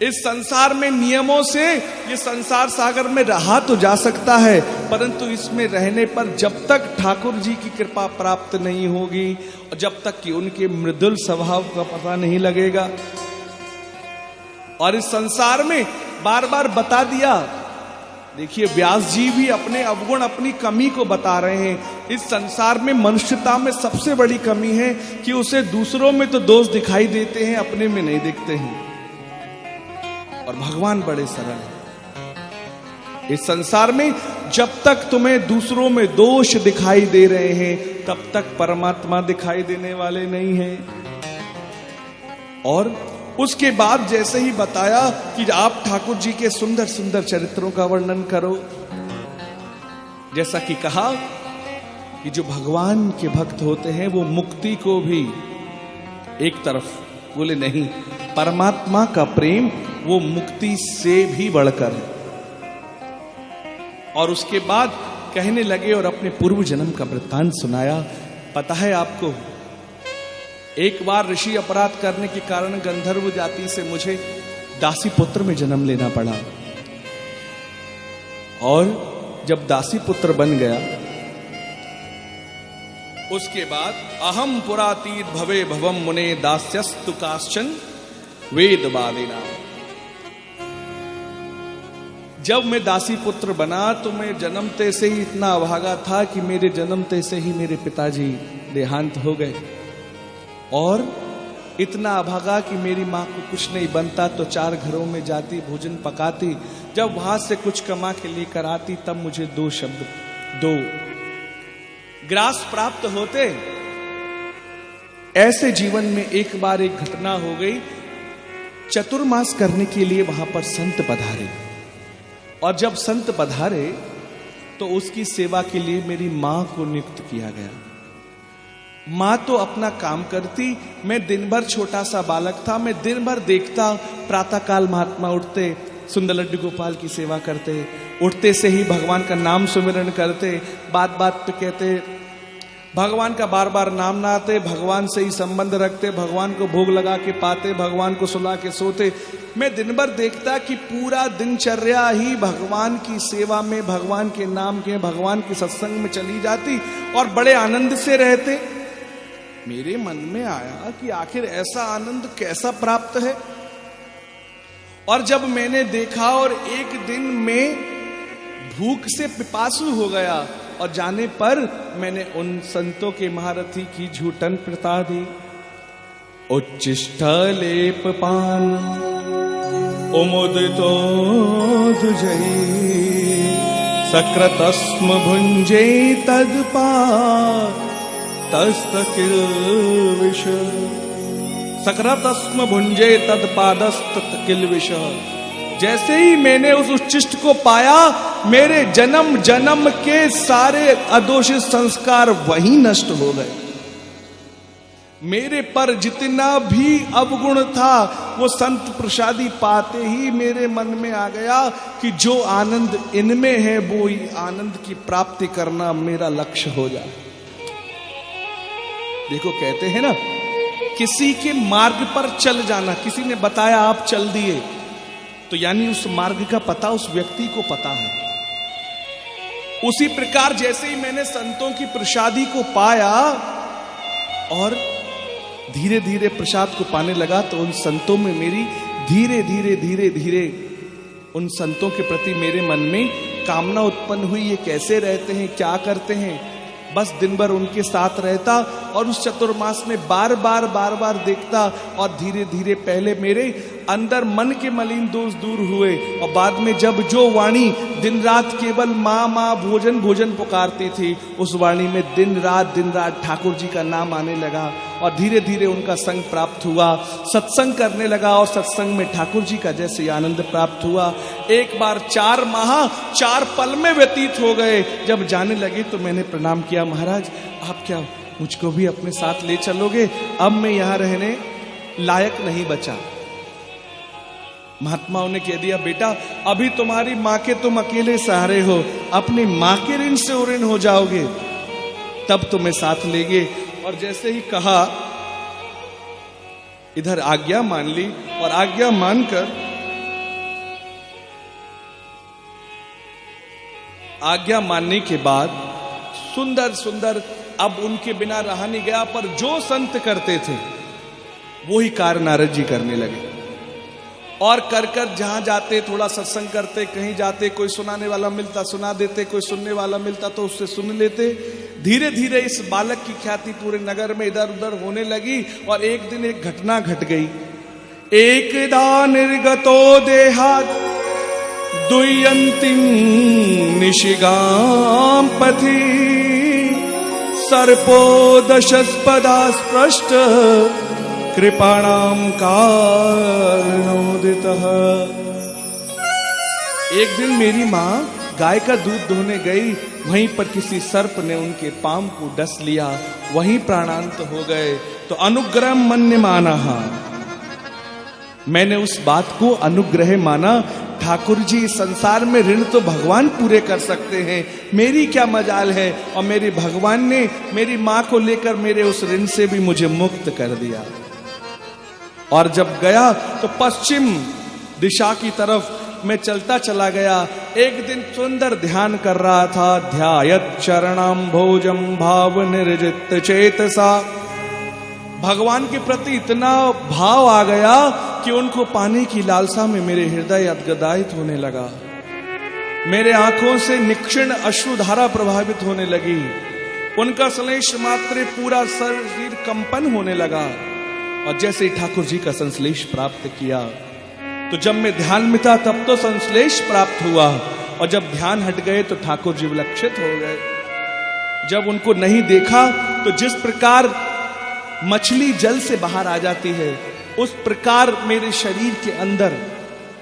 इस संसार में नियमों से ये संसार सागर में रहा तो जा सकता है, परंतु इसमें रहने पर जब तक ठाकुर जी की कृपा प्राप्त नहीं होगी और जब तक कि उनके मृदुल स्वभाव का पता नहीं लगेगा। और इस संसार में बार बार बता दिया। देखिए व्यास जी भी अपने अवगुण, अपनी कमी को बता रहे हैं। इस संसार में मनुष्यता में सबसे बड़ी कमी है कि उसे दूसरों में तो दोष दिखाई देते हैं, अपने में नहीं दिखते हैं। और भगवान बड़े सरल हैं। इस संसार में जब तक तुम्हें दूसरों में दोष दिखाई दे रहे हैं तब तक परमात्मा दिखाई देने वाले नहीं हैं। और उसके बाद जैसे ही बताया कि आप ठाकुर जी के सुंदर सुंदर चरित्रों का वर्णन करो, जैसा कि कहा कि जो भगवान के भक्त होते हैं वो मुक्ति को भी एक तरफ, बोले नहीं, परमात्मा का प्रेम वो मुक्ति से भी बढ़कर है। और उसके बाद कहने लगे और अपने पूर्व जन्म का वृत्तांत सुनाया। पता है आपको, एक बार ऋषि अपराध करने के कारण गंधर्व जाति से मुझे दासी पुत्र में जन्म लेना पड़ा। और जब दासी पुत्र बन गया, उसके बाद अहम पुरातीत भवे भवम मुने दास्यस्तु काश्चन वेदवादिना। जब मैं दासी पुत्र बना तो मैं जन्मते से ही इतना अभागा था कि मेरे जन्मते से ही मेरे पिताजी देहांत हो गए, और इतना अभागा कि मेरी माँ को कुछ नहीं बनता तो 4 घरों में जाती, भोजन पकाती, जब वहां से कुछ कमा के लेकर आती तब मुझे 2 ग्रास प्राप्त होते। ऐसे जीवन में एक बार एक घटना हो गई। चतुर्मास करने के लिए वहां पर संत पधारे, और जब संत पधारे तो उसकी सेवा के लिए मेरी मां को नियुक्त किया गया। मां तो अपना काम करती, मैं दिन भर छोटा सा बालक था, मैं दिन भर देखता, प्रातः काल महात्मा उठते, सुंदर लड्डू गोपाल की सेवा करते, उठते से ही भगवान का नाम सुमिरन करते, बात बात पे कहते भगवान का बार बार नाम ना आते, भगवान से ही संबंध रखते, भगवान को भोग लगा के पाते, भगवान को सुला के सोते। मैं दिन भर देखता कि पूरा दिनचर्या ही भगवान की सेवा में, भगवान के नाम के, भगवान के सत्संग में चली जाती और बड़े आनंद से रहते। मेरे मन में आया कि आखिर ऐसा आनंद कैसा प्राप्त है। और जब मैंने देखा और एक दिन में भूख से पिपासु हो गया, और जाने पर मैंने उन संतों के महारथी की झूठन प्रता दी। उच्चिष्ट लेप पान उमुदितो दुजई सकृतस्म भुंजे तदपा तस्तकिल विष। सकृतस्म भुंजे तदपादस्तकिल विष। जैसे ही मैंने उस उच्चिष्ट को पाया, मेरे जन्म जन्म के सारे अदोषित संस्कार वहीं नष्ट हो गए। मेरे पर जितना भी अवगुण था वो संत प्रसादी पाते ही मेरे मन में आ गया कि जो आनंद इनमें है वो ही आनंद की प्राप्ति करना मेरा लक्ष्य हो जाए। देखो, कहते हैं ना, किसी के मार्ग पर चल जाना, किसी ने बताया आप चल दिए, तो यानी उस मार्ग का पता उस व्यक्ति को पता है। उसी प्रकार जैसे ही मैंने संतों की प्रसादी को पाया और धीरे धीरे प्रसाद को पाने लगा, तो उन संतों में मेरी धीरे धीरे धीरे धीरे उन संतों के प्रति मेरे मन में कामना उत्पन्न हुई। ये कैसे रहते हैं, क्या करते हैं। बस दिन भर उनके साथ रहता और उस चतुर्मास में बार बार देखता, और धीरे धीरे पहले मेरे अंदर मन के मलिन दोष दूर हुए, और बाद में जब जो वाणी दिन रात केवल माँ माँ भोजन भोजन पुकारती थी, उस वाणी में दिन रात ठाकुर जी का नाम आने लगा, और धीरे धीरे उनका संग प्राप्त हुआ। सत्संग करने लगा और सत्संग में ठाकुर जी का जैसे आनंद प्राप्त हुआ। एक बार 4 माह 4 पल में व्यतीत हो गए। जब जाने लगे तो मैंने प्रणाम किया, महाराज आप क्या मुझको भी अपने साथ ले चलोगे? अब मैं यहां रहने लायक नहीं बचा। महात्माओं ने कह दिया, बेटा अभी तुम्हारी माँ के तुम अकेले सहारे हो, अपनी माँ के ऋण से ऋण हो जाओगे, तब तुम्हें साथ लेंगे। और जैसे ही कहा, इधर आज्ञा मान ली, और आज्ञा मानकर आज्ञा मानने के बाद सुंदर सुंदर, अब उनके बिना रहा नहीं गया, पर जो संत करते थे वो ही कार्य नारद जी करने लगे। और कर कर जहां जाते थोड़ा सत्संग करते, कहीं जाते कोई सुनाने वाला मिलता सुना देते, कोई सुनने वाला मिलता तो उससे सुन लेते। धीरे धीरे इस बालक की ख्याति पूरे नगर में इधर उधर होने लगी। और एक दिन एक घटना घट गई। एकदा निर्गतो देहात् दुय्यन्तीं निशिगां पथि सर्पो दशस्पदा स्पृष्ट कृपाणाम कारणोदितः। एक दिन मेरी माँ गाय का दूध दोहने गई, वहीं पर किसी सर्प ने उनके पांव को डस लिया, वहीं प्राणांत हो गए। तो अनुग्रह मन्य माना, मैंने उस बात को अनुग्रह माना। ठाकुर जी, संसार में ऋण तो भगवान पूरे कर सकते हैं, मेरी क्या मजाल है। और मेरे भगवान ने मेरी माँ को लेकर मेरे उस ऋण से भी मुझे मुक्त कर दिया। और जब गया तो पश्चिम दिशा की तरफ मैं चलता चला गया। एक दिन सुंदर ध्यान कर रहा था, ध्यायत चरणाम भोजम भाव निर्जित चेतसा। भगवान के प्रति इतना भाव आ गया कि उनको पाने की लालसा में मेरे हृदय अद्गदायित होने लगा। मेरे आंखों से निक्षिण अश्रुधारा प्रभावित होने लगी। उनका संश्लेष मात्र पूरा शरीर कंपन होने लगा। और जैसे ही ठाकुर जी का संश्लेष प्राप्त किया, तो जब मैं ध्यान में था तब तो संश्लेष प्राप्त हुआ, और जब ध्यान हट गए तो ठाकुर जी विलक्षित हो गए। जब उनको नहीं देखा तो जिस प्रकार मछली जल से बाहर आ जाती है, उस प्रकार मेरे शरीर के अंदर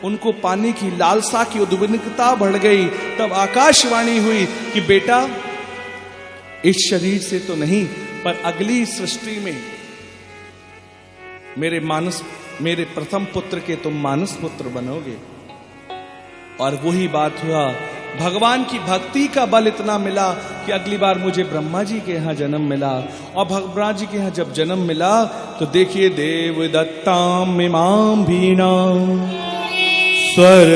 उनको पाने की लालसा की उद्विग्नता बढ़ गई। तब आकाशवाणी हुई कि बेटा, इस शरीर से तो नहीं, पर अगली सृष्टि में मेरे प्रथम पुत्र के तुम मानस पुत्र बनोगे। और वही बात हुआ। भगवान की भक्ति का बल इतना मिला कि अगली बार मुझे ब्रह्मा जी के यहाँ जन्म मिला। और ब्रह्मा जी के यहाँ जब जन्म मिला तो देखिए, देव दत्ताम इमाम भीना स्वर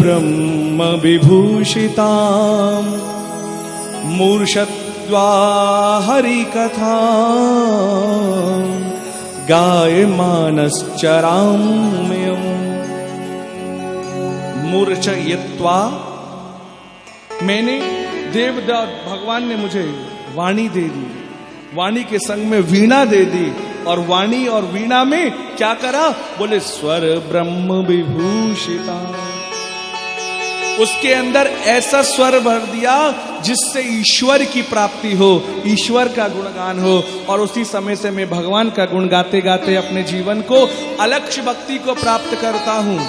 ब्रह्म विभूषिताम मूर्छत्वा हरि कथा गाय मानश्चराम्यम्। मूर्छयित्वा, मैंने देवदत्त भगवान ने मुझे वाणी दे दी, वाणी के संग में वीणा दे दी। और वाणी और वीणा में क्या करा? बोले स्वर ब्रह्म विभूषिता। उसके अंदर ऐसा स्वर भर दिया जिससे ईश्वर की प्राप्ति हो, ईश्वर का गुणगान हो। और उसी समय से मैं भगवान का गुण गाते गाते अपने जीवन को अलक्ष्य भक्ति को प्राप्त करता हूं।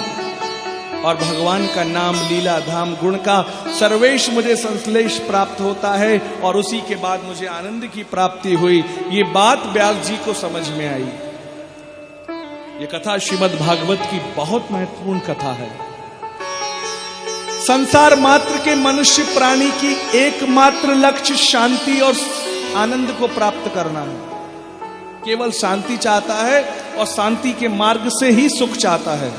और भगवान का नाम, लीला धाम, गुण का सर्वेश मुझे संश्लेष प्राप्त होता है। और उसी के बाद मुझे आनंद की प्राप्ति हुई। ये बात व्यास जी को समझ में आई। ये कथा श्रीमद् भागवत की बहुत महत्वपूर्ण कथा है। संसार मात्र के मनुष्य प्राणी की एकमात्र लक्ष्य शांति और आनंद को प्राप्त करना है। केवल शांति चाहता है और शांति के मार्ग से ही सुख चाहता है।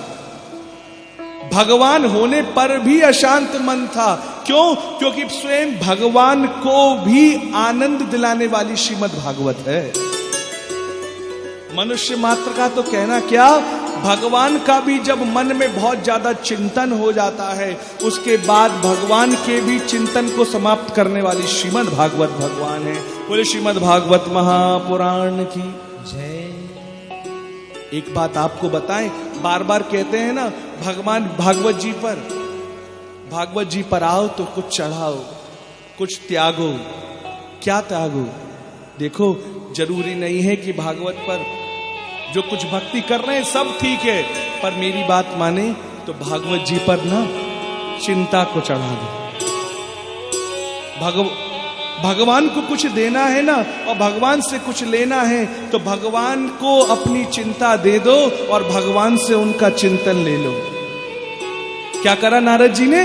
भगवान होने पर भी अशांत मन था। क्यों? क्योंकि स्वयं भगवान को भी आनंद दिलाने वाली श्रीमद् भागवत है। मनुष्य मात्र का तो कहना क्या, भगवान का भी जब मन में बहुत ज्यादा चिंतन हो जाता है, उसके बाद भगवान के भी चिंतन को समाप्त करने वाली श्रीमद् भागवत भगवान है। बोले श्रीमद् भागवत महापुराण की जय। एक बात आपको बताएं, बार बार कहते हैं ना, भगवान भागवत जी पर आओ तो कुछ चढ़ाओ, कुछ त्यागो। क्या त्यागो? देखो, जरूरी नहीं है कि भागवत पर जो कुछ भक्ति कर रहे हैं सब ठीक है, पर मेरी बात माने तो भागवत जी पर ना चिंता को चढ़ा दो। भगवान को कुछ देना है ना, और भगवान से कुछ लेना है, तो भगवान को अपनी चिंता दे दो और भगवान से उनका चिंतन ले लो। क्या करा नारद जी ने?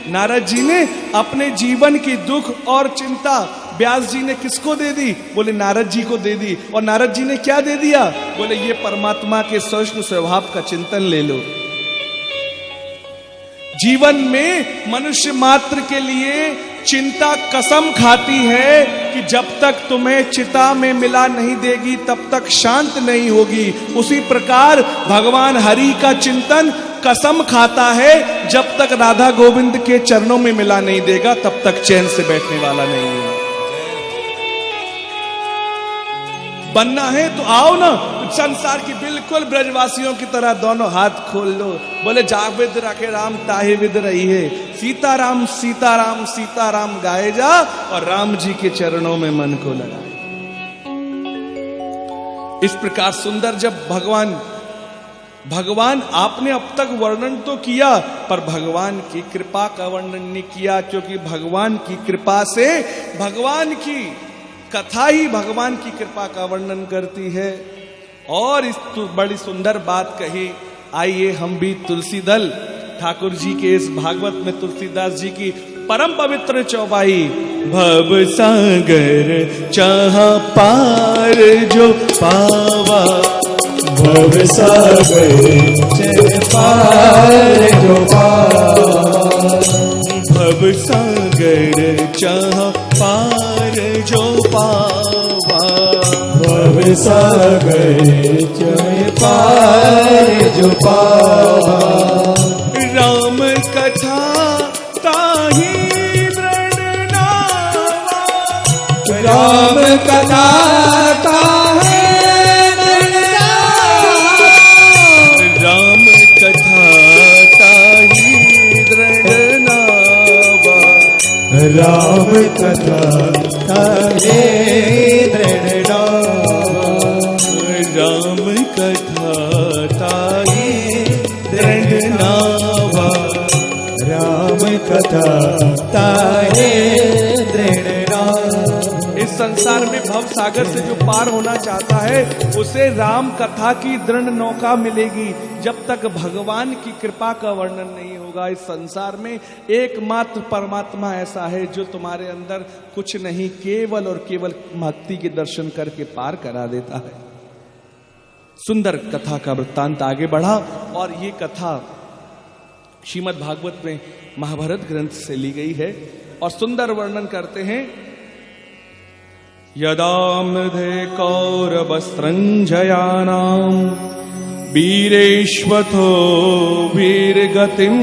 नारद जी ने अपने जीवन की दुख और चिंता व्यास जी ने किसको दे दी? बोले नारद जी को दे दी। और नारद जी ने क्या दे दिया? बोले ये परमात्मा के सृष्टि स्वभाव का चिंतन ले लो। जीवन में मनुष्य मात्र के लिए चिंता कसम खाती है कि जब तक तुम्हें चिता में मिला नहीं देगी तब तक शांत नहीं होगी। उसी प्रकार भगवान हरि का चिंतन कसम खाता है, जब तक राधा गोविंद के चरणों में मिला नहीं देगा तब तक चैन से बैठने वाला नहीं है। बनना है तो आओ ना, संसार की बिल्कुल ब्रजवासियों की तरह दोनों हाथ खोल लो। बोले जाविद रखे राम ताहे विद रही है, सीताराम सीताराम सीताराम गाए जा और राम जी के चरणों में मन को लगाए। इस प्रकार सुंदर जब भगवान आपने अब तक वर्णन तो किया, पर भगवान की कृपा का वर्णन नहीं किया, क्योंकि भगवान की कृपा से भगवान की कथा ही भगवान की कृपा का वर्णन करती है। और इस बड़ी सुंदर बात कही। आइए हम भी तुलसी दल ठाकुर जी के इस भागवत में तुलसीदास जी की परम पवित्र चौपाई, भव सागर चाहा पार जो पावा, भव सागर पार जो पार, भव सागर चाह पार जो पावा, भव सागर चाह पार जो पावा, राम कथा ताहि दृढ़ नावा, राम कथा ताहि दृढ़ नावा, राम कथा ताहि दृढ़ नावा, राम कथा ताहि दृढ़ नावा, राम कथा ताहि दृढ़ नावा, राम कथा ताहि दृढ़ नावा। इस संसार में भव सागर से जो पार होना चाहता है उसे राम कथा की दृढ़ नौका मिलेगी। जब तक भगवान की कृपा का वर्णन नहीं होगा इस संसार में, एकमात्र परमात्मा ऐसा है जो तुम्हारे अंदर कुछ नहीं, केवल और केवल भक्ति के दर्शन करके पार करा देता है। सुंदर कथा का वृत्तांत आगे बढ़ा और ये कथा श्रीमद् भागवत में महाभारत ग्रंथ से ली गई है और सुंदर वर्णन करते हैं। यदा मृधे कौरवस्त्रञ्जयानां वीरेष्वथो वीरगतिं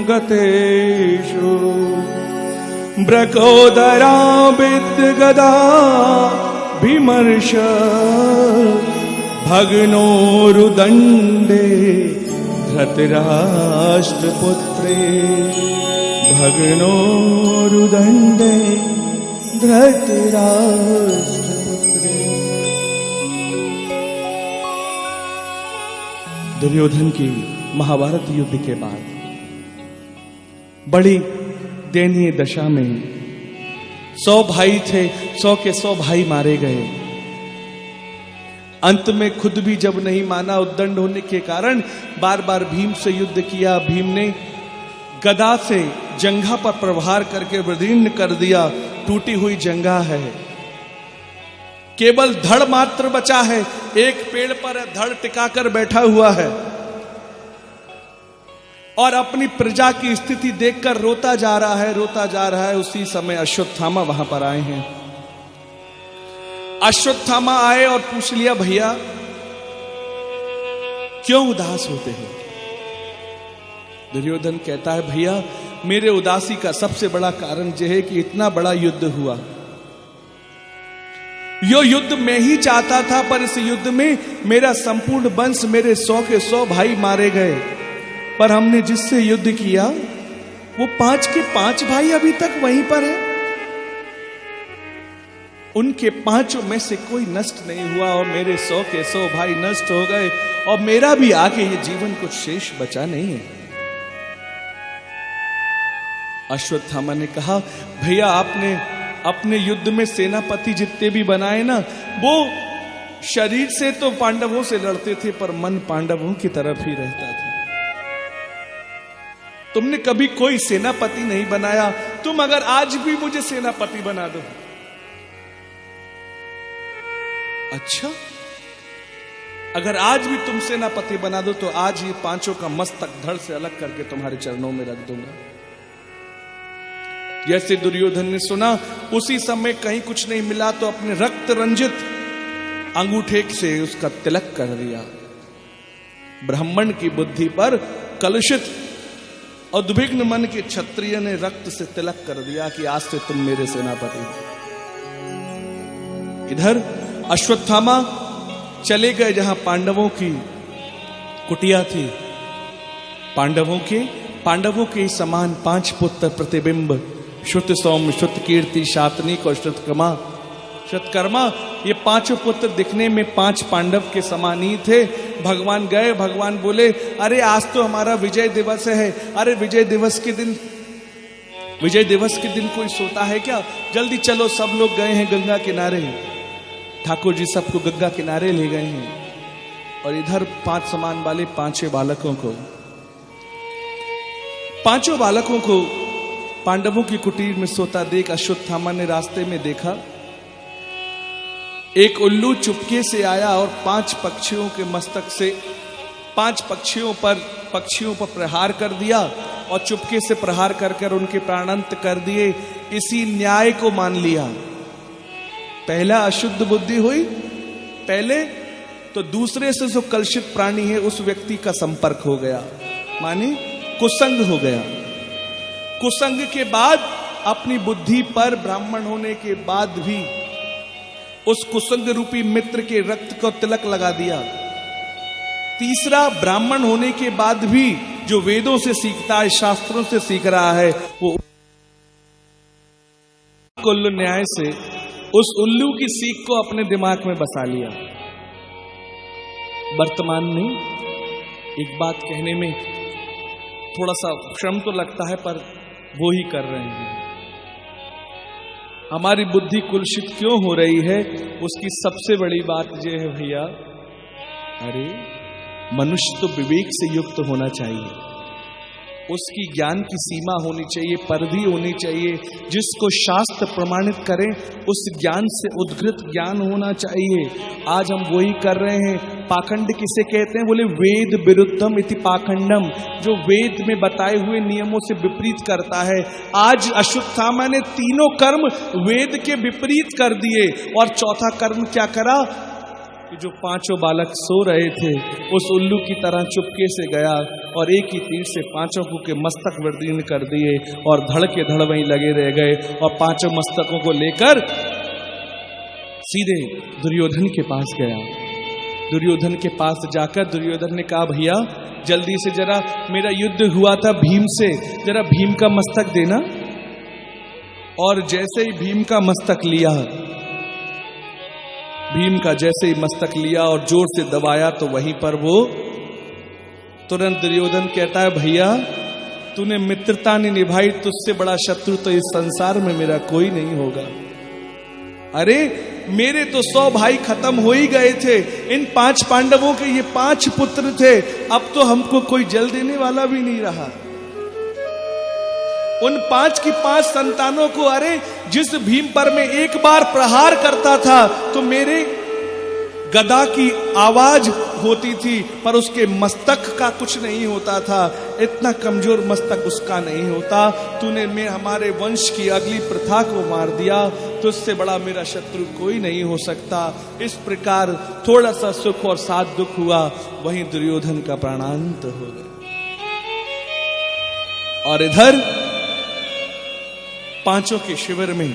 गतेषु, ब्रकोदरा विद्गदा विमर्श भग्नोरुदण्डे धृतराष्ट्रपुत्रे, भग्नोरुदण्डे धृतराष्ट्रपुत्रे। दुर्योधन की महाभारत युद्ध के बाद बड़ी दयनीय दशा में 100 भाई थे, 100 के 100 भाई मारे गए। अंत में खुद भी जब नहीं माना, उद्दंड होने के कारण बार बार भीम से युद्ध किया। भीम ने गदा से जंघा पर प्रहार करके विदीर्ण कर दिया, टूटी हुई जंघा है, केवल धड़ मात्र बचा है, एक पेड़ पर धड़ टिकाकर बैठा हुआ है और अपनी प्रजा की स्थिति देखकर रोता जा रहा है, रोता जा रहा है। उसी समय अश्वत्थामा वहां पर आए हैं। अश्वत्थामा आए और पूछ लिया, भैया क्यों उदास होते हो? दुर्योधन कहता है, भैया मेरे उदासी का सबसे बड़ा कारण यह है कि इतना बड़ा युद्ध हुआ। यो युद्ध मैं ही चाहता था, पर इस युद्ध में मेरा संपूर्ण वंश, मेरे 100 के 100 भाई मारे गए। पर हमने जिससे युद्ध किया वो 5 के 5 भाई अभी तक वहीं पर है। उनके 5 में से कोई नष्ट नहीं हुआ और मेरे 100 के 100 भाई नष्ट हो गए और मेरा भी आगे ये जीवन कुछ शेष बचा नहीं है। अश्वत्थामा ने कहा, भैया आपने अपने युद्ध में सेनापति जितने भी बनाए ना, वो शरीर से तो पांडवों से लड़ते थे पर मन पांडवों की तरफ ही रहता था। तुमने कभी कोई सेनापति नहीं बनाया, तुम अगर आज भी मुझे सेनापति बना दो। अच्छा, अगर आज भी तुम सेनापति बना दो तो आज ये 5 का मस्तक धड़ से अलग करके तुम्हारे चरणों में रख दूंगा। जैसे दुर्योधन ने सुना, उसी समय कहीं कुछ नहीं मिला तो अपने रक्त रंजित अंगूठे से उसका तिलक कर दिया। ब्राह्मण की बुद्धि पर कलुषित और दुर्भिग्न मन के क्षत्रिय ने रक्त से तिलक कर दिया कि आज से तुम मेरे सेनापति। इधर अश्वत्थामा चले गए जहां पांडवों की कुटिया थी। पांडवों के समान 5 पुत्र प्रतिबिंब, श्रुत सौम, श्रुत कीर्ति, शातनिक और श्रुतकर्मा, ये 5 पुत्र दिखने में 5 पांडव के समान ही थे। भगवान गए, भगवान बोले, अरे आज तो हमारा विजय दिवस है। अरे विजय दिवस के दिन कोई सोता है क्या? जल्दी चलो, सब लोग गए हैं गंगा किनारे। ठाकुर जी सबको गंगा किनारे ले गए हैं और इधर 5 समान वाले 5 बालकों को पांडवों की कुटीर में सोता देख अश्वत्थामा ने रास्ते में देखा, एक उल्लू चुपके से आया और 5 पक्षियों के मस्तक से 5 पक्षियों पर पक्षियों पर प्रहार कर दिया और चुपके से प्रहार कर कर उनके प्राणांत कर दिए। इसी न्याय को मान लिया। पहला अशुद्ध बुद्धि हुई पहले, तो दूसरे से जो कलुषित प्राणी है उस व्यक्ति का संपर्क हो गया, माने कुसंग हो गया। कुसंग के बाद अपनी बुद्धि पर ब्राह्मण होने के बाद भी उस कुसंग रूपी मित्र के रक्त को तिलक लगा दिया। तीसरा, ब्राह्मण होने के बाद भी जो वेदों से सीखता है, शास्त्रों से सीख रहा है, वो उल्लू न्याय से उस उल्लू की सीख को अपने दिमाग में बसा लिया। वर्तमान में एक बात कहने में थोड़ा सा श्रम तो लगता है, पर वो ही कर रहे हैं। हमारी बुद्धि कुलुषित क्यों हो रही है, उसकी सबसे बड़ी बात यह है भैया, अरे मनुष्य तो विवेक से युक्त होना चाहिए, उसकी ज्ञान की सीमा होनी चाहिए, परिधि होनी चाहिए, जिसको शास्त्र प्रमाणित करें उस ज्ञान से उद्गृत ज्ञान होना चाहिए। आज हम वही कर रहे हैं। पाखंड किसे कहते हैं? बोले वेद विरुद्धम इति पाखंडम, जो वेद में बताए हुए नियमों से विपरीत करता है। आज अश्वत्थामा ने तीनों कर्म वेद के विपरीत कर दिए, और चौथा कर्म क्या करा कि जो पांचों बालक सो रहे थे उस उल्लू की तरह चुपके से गया और एक ही तीर से पांचों को के मस्तक विदीर्ण कर दिए, और धड़ के धड़ वहीं लगे रह गए, और पांचों मस्तकों को लेकर सीधे दुर्योधन के पास गया। दुर्योधन के पास जाकर दुर्योधन ने कहा, भैया जल्दी से जरा, मेरा युद्ध हुआ था भीम से, जरा भीम का मस्तक देना। और जैसे ही भीम का मस्तक लिया, भीम का जैसे ही मस्तक लिया और जोर से दबाया, तो वहीं पर वो तुरंत दुर्योधन कहता है, भैया तूने मित्रता नहीं निभाई, तुझसे बड़ा शत्रु तो इस संसार में मेरा कोई नहीं होगा। अरे मेरे तो 100 भाई खत्म हो ही गए थे, इन 5 पांडवों के ये 5 पुत्र थे, अब तो हमको कोई जल देने वाला भी नहीं रहा। उन 5 की 5 संतानों को, अरे जिस भीम पर मैं एक बार प्रहार करता था तो मेरे गदा की आवाज होती थी, पर उसके मस्तक का कुछ नहीं होता था। इतना कमजोर मस्तक उसका नहीं होता। तूने मैं हमारे वंश की अगली प्रथा को मार दिया, तो उससे बड़ा मेरा शत्रु कोई नहीं हो सकता। इस प्रकार थोड़ा सा सुख और साथ दुख हुआ, वहीं दुर्योधन का प्राणांत हो गया। और इधर पांचों के शिविर में,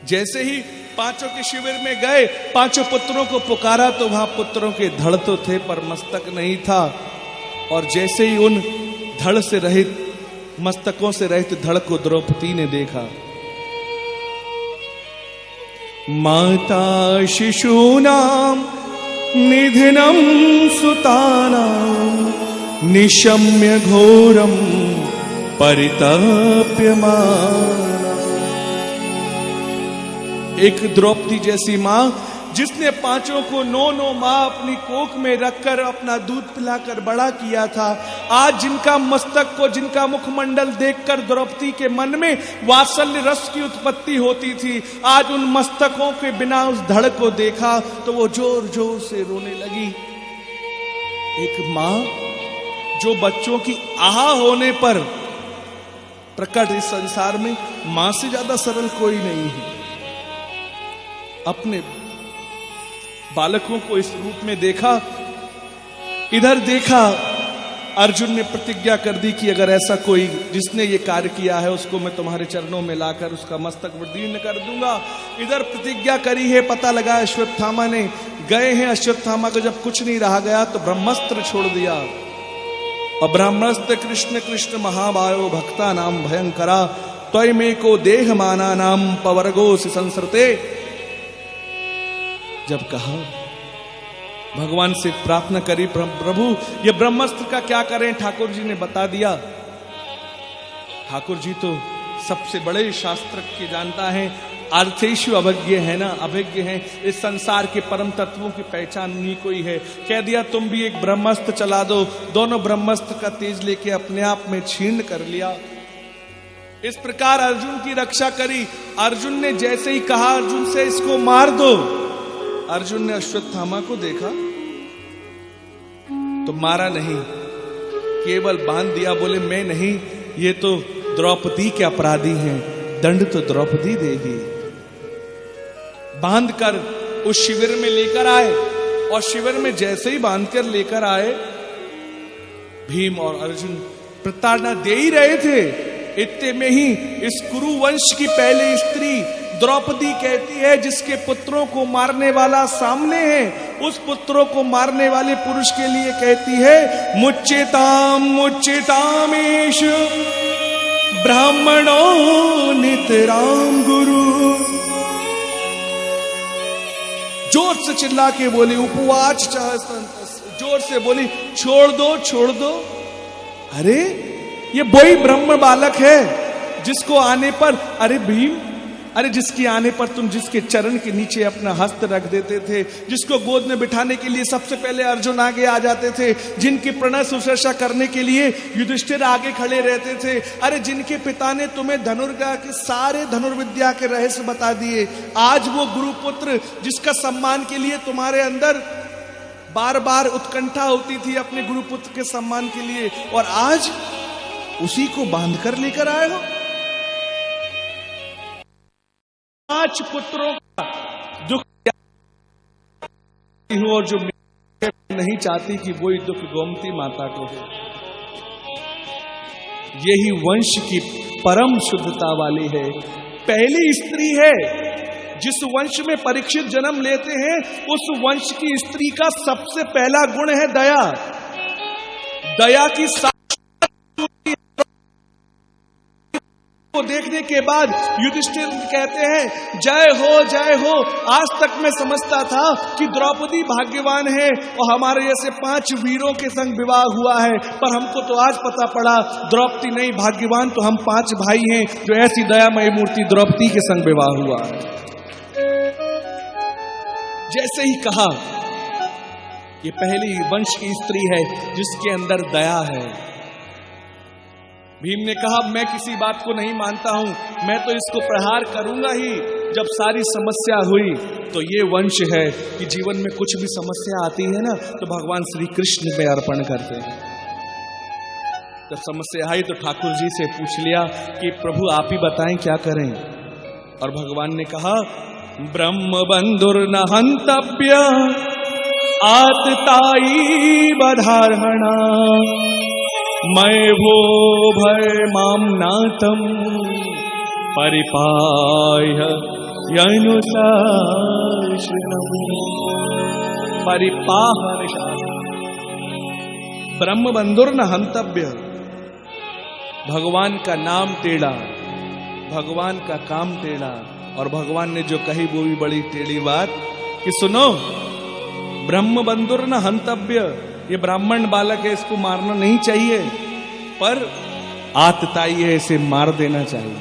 जैसे ही पांचों के शिविर में गए, पांचों पुत्रों को पुकारा, तो वहां पुत्रों के धड़ तो थे पर मस्तक नहीं था। और जैसे ही उन धड़ से रहित, मस्तकों से रहित धड़ को द्रौपदी ने देखा, माता शिशूनाम निधिनम सुतानाम निशम्य घोरम परिताप्यमान। एक द्रौपदी जैसी मां, जिसने पांचों को 9 माह अपनी कोख में रखकर अपना दूध पिलाकर बड़ा किया था, आज जिनका मस्तक को, जिनका मुखमंडल देखकर द्रौपदी के मन में वात्सल्य रस की उत्पत्ति होती थी, आज उन मस्तकों के बिना उस धड़ को देखा तो वो जोर जोर से रोने लगी। एक मां जो बच्चों की आह होने पर प्रकट, इस संसार में मां से ज्यादा सरल कोई नहीं है। अपने बालकों को इस रूप में देखा, इधर देखा, अर्जुन ने प्रतिज्ञा कर दी कि अगर ऐसा कोई जिसने ये कार्य किया है उसको मैं तुम्हारे चरणों में लाकर उसका मस्तक विदीर्ण कर दूंगा। इधर प्रतिज्ञा करी है, पता लगा अश्वत्थामा ने, गए हैं अश्वत्थामा को जब कुछ नहीं रहा गया तो ब्रह्मास्त्र छोड़ दिया। और ब्रह्मास्त्र कृष्ण कृष्ण महाबायो भक्ता नाम भयंकरा त्वयि में को देह माना नाम पवर्गो से संसरते। जब कहा, भगवान से प्रार्थना करी, प्रभु ये ब्रह्मास्त्र का क्या करें? ठाकुर जी ने बता दिया। ठाकुर जी तो सबसे बड़े शास्त्र के जानता है, अर्थेषु अभिज्ञ है ना, अभिज्ञ है। इस संसार के परम तत्वों की पहचान उन्हीं को ही है। कह दिया तुम भी एक ब्रह्मास्त्र चला दो। दोनों ब्रह्मास्त्र का तेज लेके अपने आप में छीन कर लिया। इस प्रकार अर्जुन की रक्षा करी। अर्जुन ने जैसे ही कहा अर्जुन से इसको मार दो, अर्जुन ने अश्वत्थामा को देखा तो मारा नहीं, केवल बांध दिया, बोले मैं नहीं, ये तो द्रौपदी के अपराधी हैं, दंड तो द्रौपदी देगी। बांधकर उस शिविर में लेकर आए, और शिविर में जैसे ही बांधकर लेकर आए, भीम और अर्जुन प्रताड़ना दे ही रहे थे, इतने में ही इस कुरु वंश की पहली स्त्री द्रौपदी कहती है, जिसके पुत्रों को मारने वाला सामने है, उस पुत्रों को मारने वाले पुरुष के लिए कहती है, मुच्यताम मुच्यतामेश ब्राह्मणो नितराम गुरु। जोर से चिल्ला के बोली, उपवाच जोर से बोली, छोड़ दो छोड़ दो। अरे ये वही ब्रह्म बालक है जिसको आने पर, अरे भीम, अरे जिसके आने पर तुम जिसके चरण के नीचे अपना हस्त रख देते थे, जिसको गोद में बिठाने के लिए सबसे पहले अर्जुन आगे आ जाते थे, जिनकी प्रणय सुश्रूषा करने के लिए युधिष्ठिर आगे खड़े रहते थे, अरे जिनके पिता ने तुम्हें धनुर्विद्या के सारे धनुर्विद्या के रहस्य बता दिए, आज वो गुरुपुत्र जिसका सम्मान के लिए तुम्हारे अंदर बार बार उत्कंठा होती थी अपने गुरुपुत्र के सम्मान के लिए, और आज उसी को बांधकर लेकर आए हो। 5 पुत्रों का दुख हूं, और जो नहीं चाहती कि वही दुख गोमती माता को हो। यही वंश की परम शुद्धता वाली है, पहली स्त्री है। जिस वंश में परीक्षित जन्म लेते हैं, उस वंश की स्त्री का सबसे पहला गुण है दया। दया की को देखने के बाद युधिष्ठिर कहते हैं, जय हो। आज तक मैं समझता था कि द्रौपदी भाग्यवान है और हमारे जैसे 5 वीरों के संग विवाह हुआ है, पर हमको तो आज पता पड़ा द्रौपदी नहीं, भाग्यवान तो हम 5 भाई हैं जो ऐसी दयामयी मूर्ति द्रौपदी के संग विवाह हुआ है। जैसे ही कहा, ये पहली वंश की स्त्री है जिसके अंदर दया है। भीम ने कहा, मैं किसी बात को नहीं मानता हूं, मैं तो इसको प्रहार करूंगा ही। जब सारी समस्या हुई तो ये वंश है कि जीवन में कुछ भी समस्या आती है ना, तो भगवान श्री कृष्ण में अर्पण करते हैं। जब समस्या आई तो ठाकुर जी से पूछ लिया कि प्रभु आप ही बताएं क्या करें, और भगवान ने कहा, ब्रह्म बंधुर न हंतव्य आतताई बधारणा मैं भो भय माम नातम परिपाय यनुशासनम। परिपाहन ब्रह्म बंधुर न हंतव्य, भगवान का नाम टेढ़ा, भगवान का काम टेढ़ा। और भगवान ने जो कही वो भी बड़ी टेढ़ी बात कि सुनो, ब्रह्म बंधुर न हंतव्य, ये ब्राह्मण बालक है, इसको मारना नहीं चाहिए, पर आतताई है, इसे मार देना चाहिए।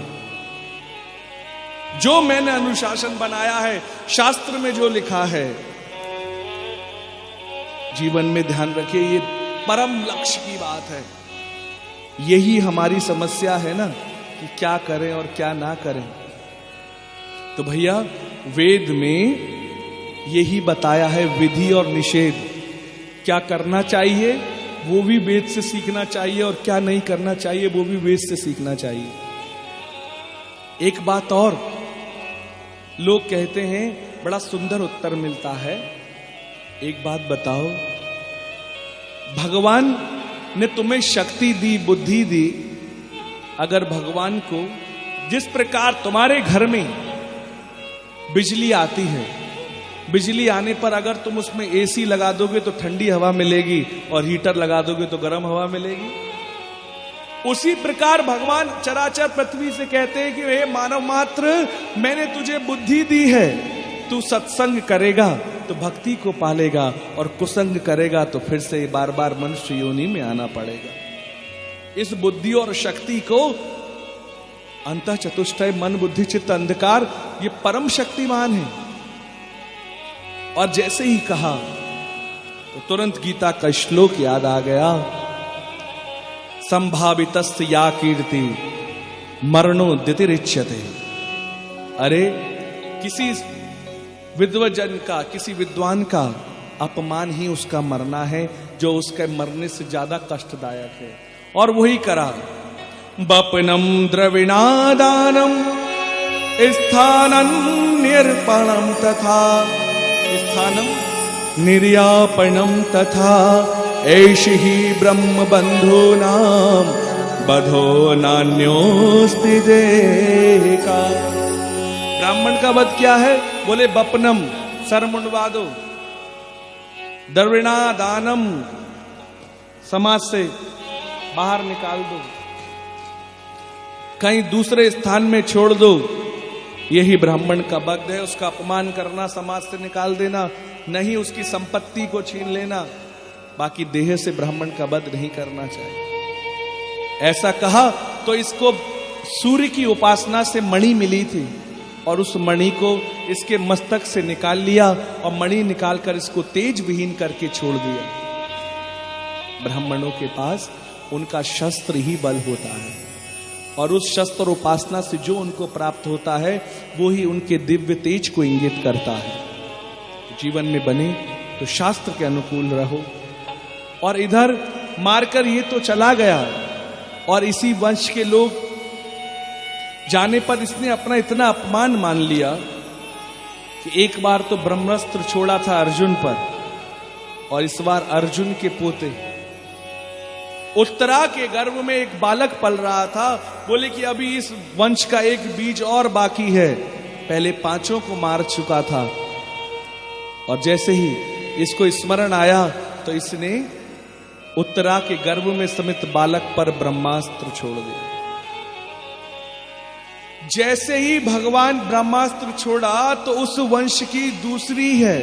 जो मैंने अनुशासन बनाया है, शास्त्र में जो लिखा है, जीवन में ध्यान रखिए, ये परम लक्ष्य की बात है। यही हमारी समस्या है ना कि क्या करें और क्या ना करें। तो भैया वेद में यही बताया है, विधि और निषेध, क्या करना चाहिए वो भी वेद से सीखना चाहिए, और क्या नहीं करना चाहिए वो भी वेद से सीखना चाहिए। एक बात और, लोग कहते हैं, बड़ा सुंदर उत्तर मिलता है, एक बात बताओ, भगवान ने तुम्हें शक्ति दी, बुद्धि दी, अगर भगवान को जिस प्रकार तुम्हारे घर में बिजली आती है, बिजली आने पर अगर तुम उसमें एसी लगा दोगे तो ठंडी हवा मिलेगी, और हीटर लगा दोगे तो गर्म हवा मिलेगी, उसी प्रकार भगवान चराचर पृथ्वी से कहते हैं कि हे मानव मात्र, मैंने तुझे बुद्धि दी है, तू सत्संग करेगा तो भक्ति को पालेगा, और कुसंग करेगा तो फिर से बार बार मनुष्य योनि में आना पड़ेगा। इस बुद्धि और शक्ति को अंतः चतुष्टय मन बुद्धि चित्त अंधकार, ये परम शक्तिमान है। और जैसे ही कहा तो तुरंत गीता का श्लोक याद आ गया, संभावितस्य या कीर्ति मरणो दितिरिच्यते। अरे किसी विद्वजन का, किसी विद्वान का अपमान ही उसका मरना है, जो उसके मरने से ज्यादा कष्टदायक है, और वही करा। बपनम द्रविणादानम स्थानम निर्पणम तथा, स्थानम निर्यापणम तथा ऐशी ही ब्रह्म बंधो नाम बधो नान्योस्ति देका। ब्राह्मण का वध क्या है? बोले बपनम, सर मुंडवा दो, द्रविणा दानम, समाज से बाहर निकाल दो, कहीं दूसरे स्थान में छोड़ दो, यही ब्राह्मण का वध है। उसका अपमान करना, समाज से निकाल देना, नहीं उसकी संपत्ति को छीन लेना, बाकी देह से ब्राह्मण का वध नहीं करना चाहिए। ऐसा कहा तो इसको सूर्य की उपासना से मणि मिली थी, और उस मणि को इसके मस्तक से निकाल लिया, और मणि निकालकर इसको तेज विहीन करके छोड़ दिया। ब्राह्मणों के पास उनका शस्त्र ही बल होता है, और उस शस्त्र उपासना से जो उनको प्राप्त होता है वो ही उनके दिव्य तेज को इंगित करता है। जीवन में बने तो शास्त्र के अनुकूल रहो। और इधर मारकर ये तो चला गया, और इसी वंश के लोग जाने पर इसने अपना इतना अपमान मान लिया कि एक बार तो ब्रह्मास्त्र छोड़ा था अर्जुन पर, और इस बार अर्जुन के पोते उत्तरा के गर्भ में एक बालक पल रहा था। बोले कि अभी इस वंश का एक बीज और बाकी है, पहले 5 को मार चुका था, और जैसे ही इसको स्मरण आया तो इसने उत्तरा के गर्भ में समित बालक पर ब्रह्मास्त्र छोड़ दिया। जैसे ही भगवान ब्रह्मास्त्र छोड़ा तो उस वंश की दूसरी है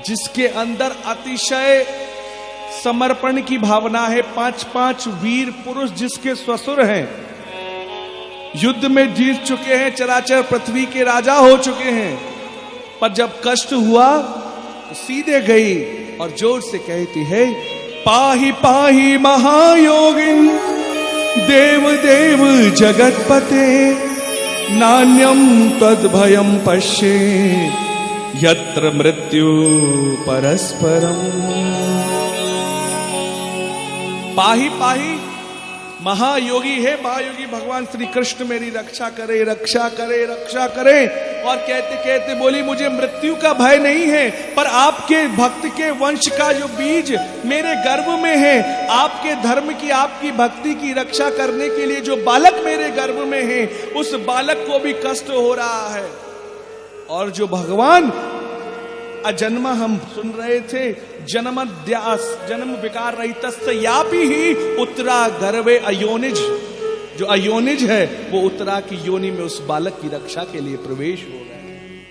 जिसके अंदर अतिशय समर्पण की भावना है, 5 वीर पुरुष जिसके ससुर हैं, युद्ध में जीत चुके हैं, चराचर पृथ्वी के राजा हो चुके हैं, पर जब कष्ट हुआ तो सीधे गई और जोर से कहती है, पाहि पाहि महायोगिन देव देव जगतपते नान्यम तद्भयम पश्ये यत्र मृत्यु परस्परम। पाहि पाहि महायोगी है, महायोगी भगवान श्री कृष्ण मेरी रक्षा करे, रक्षा करे, रक्षा करे। और कहते कहते बोली, मुझे मृत्यु का भय नहीं है, पर आपके भक्त के वंश का जो बीज मेरे गर्भ में है, आपके धर्म की, आपकी भक्ति की रक्षा करने के लिए जो बालक मेरे गर्भ में है, उस बालक को भी कष्ट हो रहा है। और जो भगवान अजन्मा हम सुन रहे थे, जन्मद्यास जन्म विकार रहितस्य यापि ही उत्तरा गर्भे अयोनिज, जो अयोनिज है वो उत्तरा की योनि में उस बालक की रक्षा के लिए प्रवेश हो रहे हैं।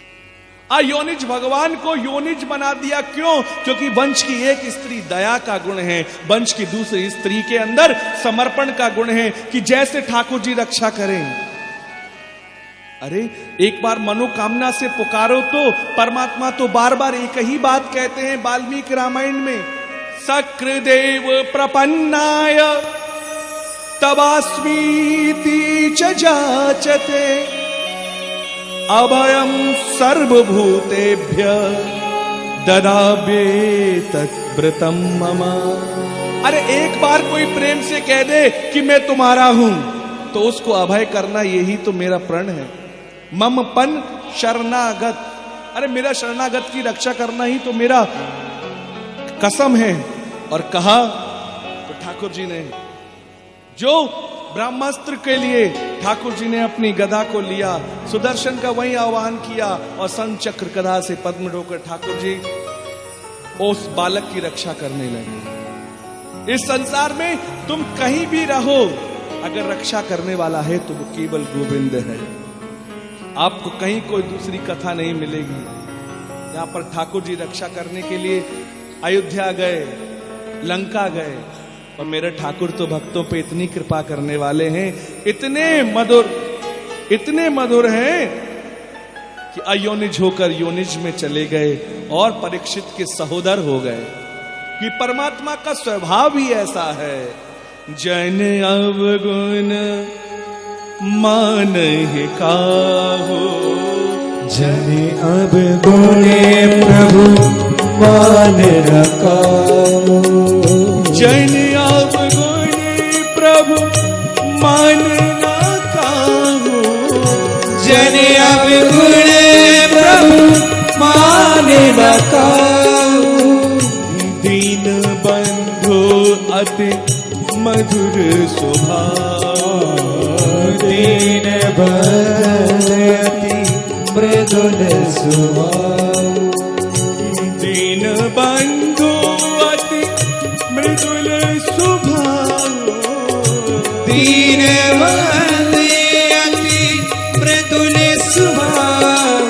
अयोनिज भगवान को योनिज बना दिया, क्यों? क्योंकि वंश की एक स्त्री दया का गुण है, वंश की दूसरी स्त्री के अंदर समर्पण का गुण है कि जैसे ठाकुर जी रक्षा करें। अरे एक बार मनोकामना से पुकारो तो परमात्मा तो बार बार एक ही बात कहते हैं वाल्मीकि रामायण में, सकृदेव प्रपन्नाय तवास्मीति च जाचते अभयम सर्वभूतेभ्य ददाभ्ये तत्व्रतम मम। अरे एक बार कोई प्रेम से कह दे कि मैं तुम्हारा हूं, तो उसको अभय करना यही तो मेरा प्रण है। मम पन शरणागत, अरे मेरा शरणागत की रक्षा करना ही तो मेरा कसम है। और कहा तो ठाकुर जी ने जो ब्रह्मास्त्र के लिए ठाकुर जी ने अपनी गदा को लिया, सुदर्शन का वही आह्वान किया, और संचक्र गदा से पद्म ढोकर ठाकुर जी उस बालक की रक्षा करने लगे। इस संसार में तुम कहीं भी रहो, अगर रक्षा करने वाला है तो वो केवल गोविंद है। आपको कहीं कोई दूसरी कथा नहीं मिलेगी। यहाँ पर ठाकुर जी रक्षा करने के लिए अयोध्या गए, लंका गए, और मेरे ठाकुर तो भक्तों पे इतनी कृपा करने वाले हैं, इतने मधुर हैं कि अयोनिज होकर योनिज में चले गए और परीक्षित के सहोदर हो गए। कि परमात्मा का स्वभाव ही ऐसा है, जन अवगुण मान ही काहू, जन अवगुण प्रभु मान न काहू। जन अवगुण प्रभु मान न काहू। जन अवगुण प्रभु मान न काहू। दीन बंधु अति मधुर स्वभाव। दीन बंधु अति मृदुल स्वभाव। दीन बंधु अति मृदुल स्वभाव। दीन बंधु अति मृदुल स्वभाव।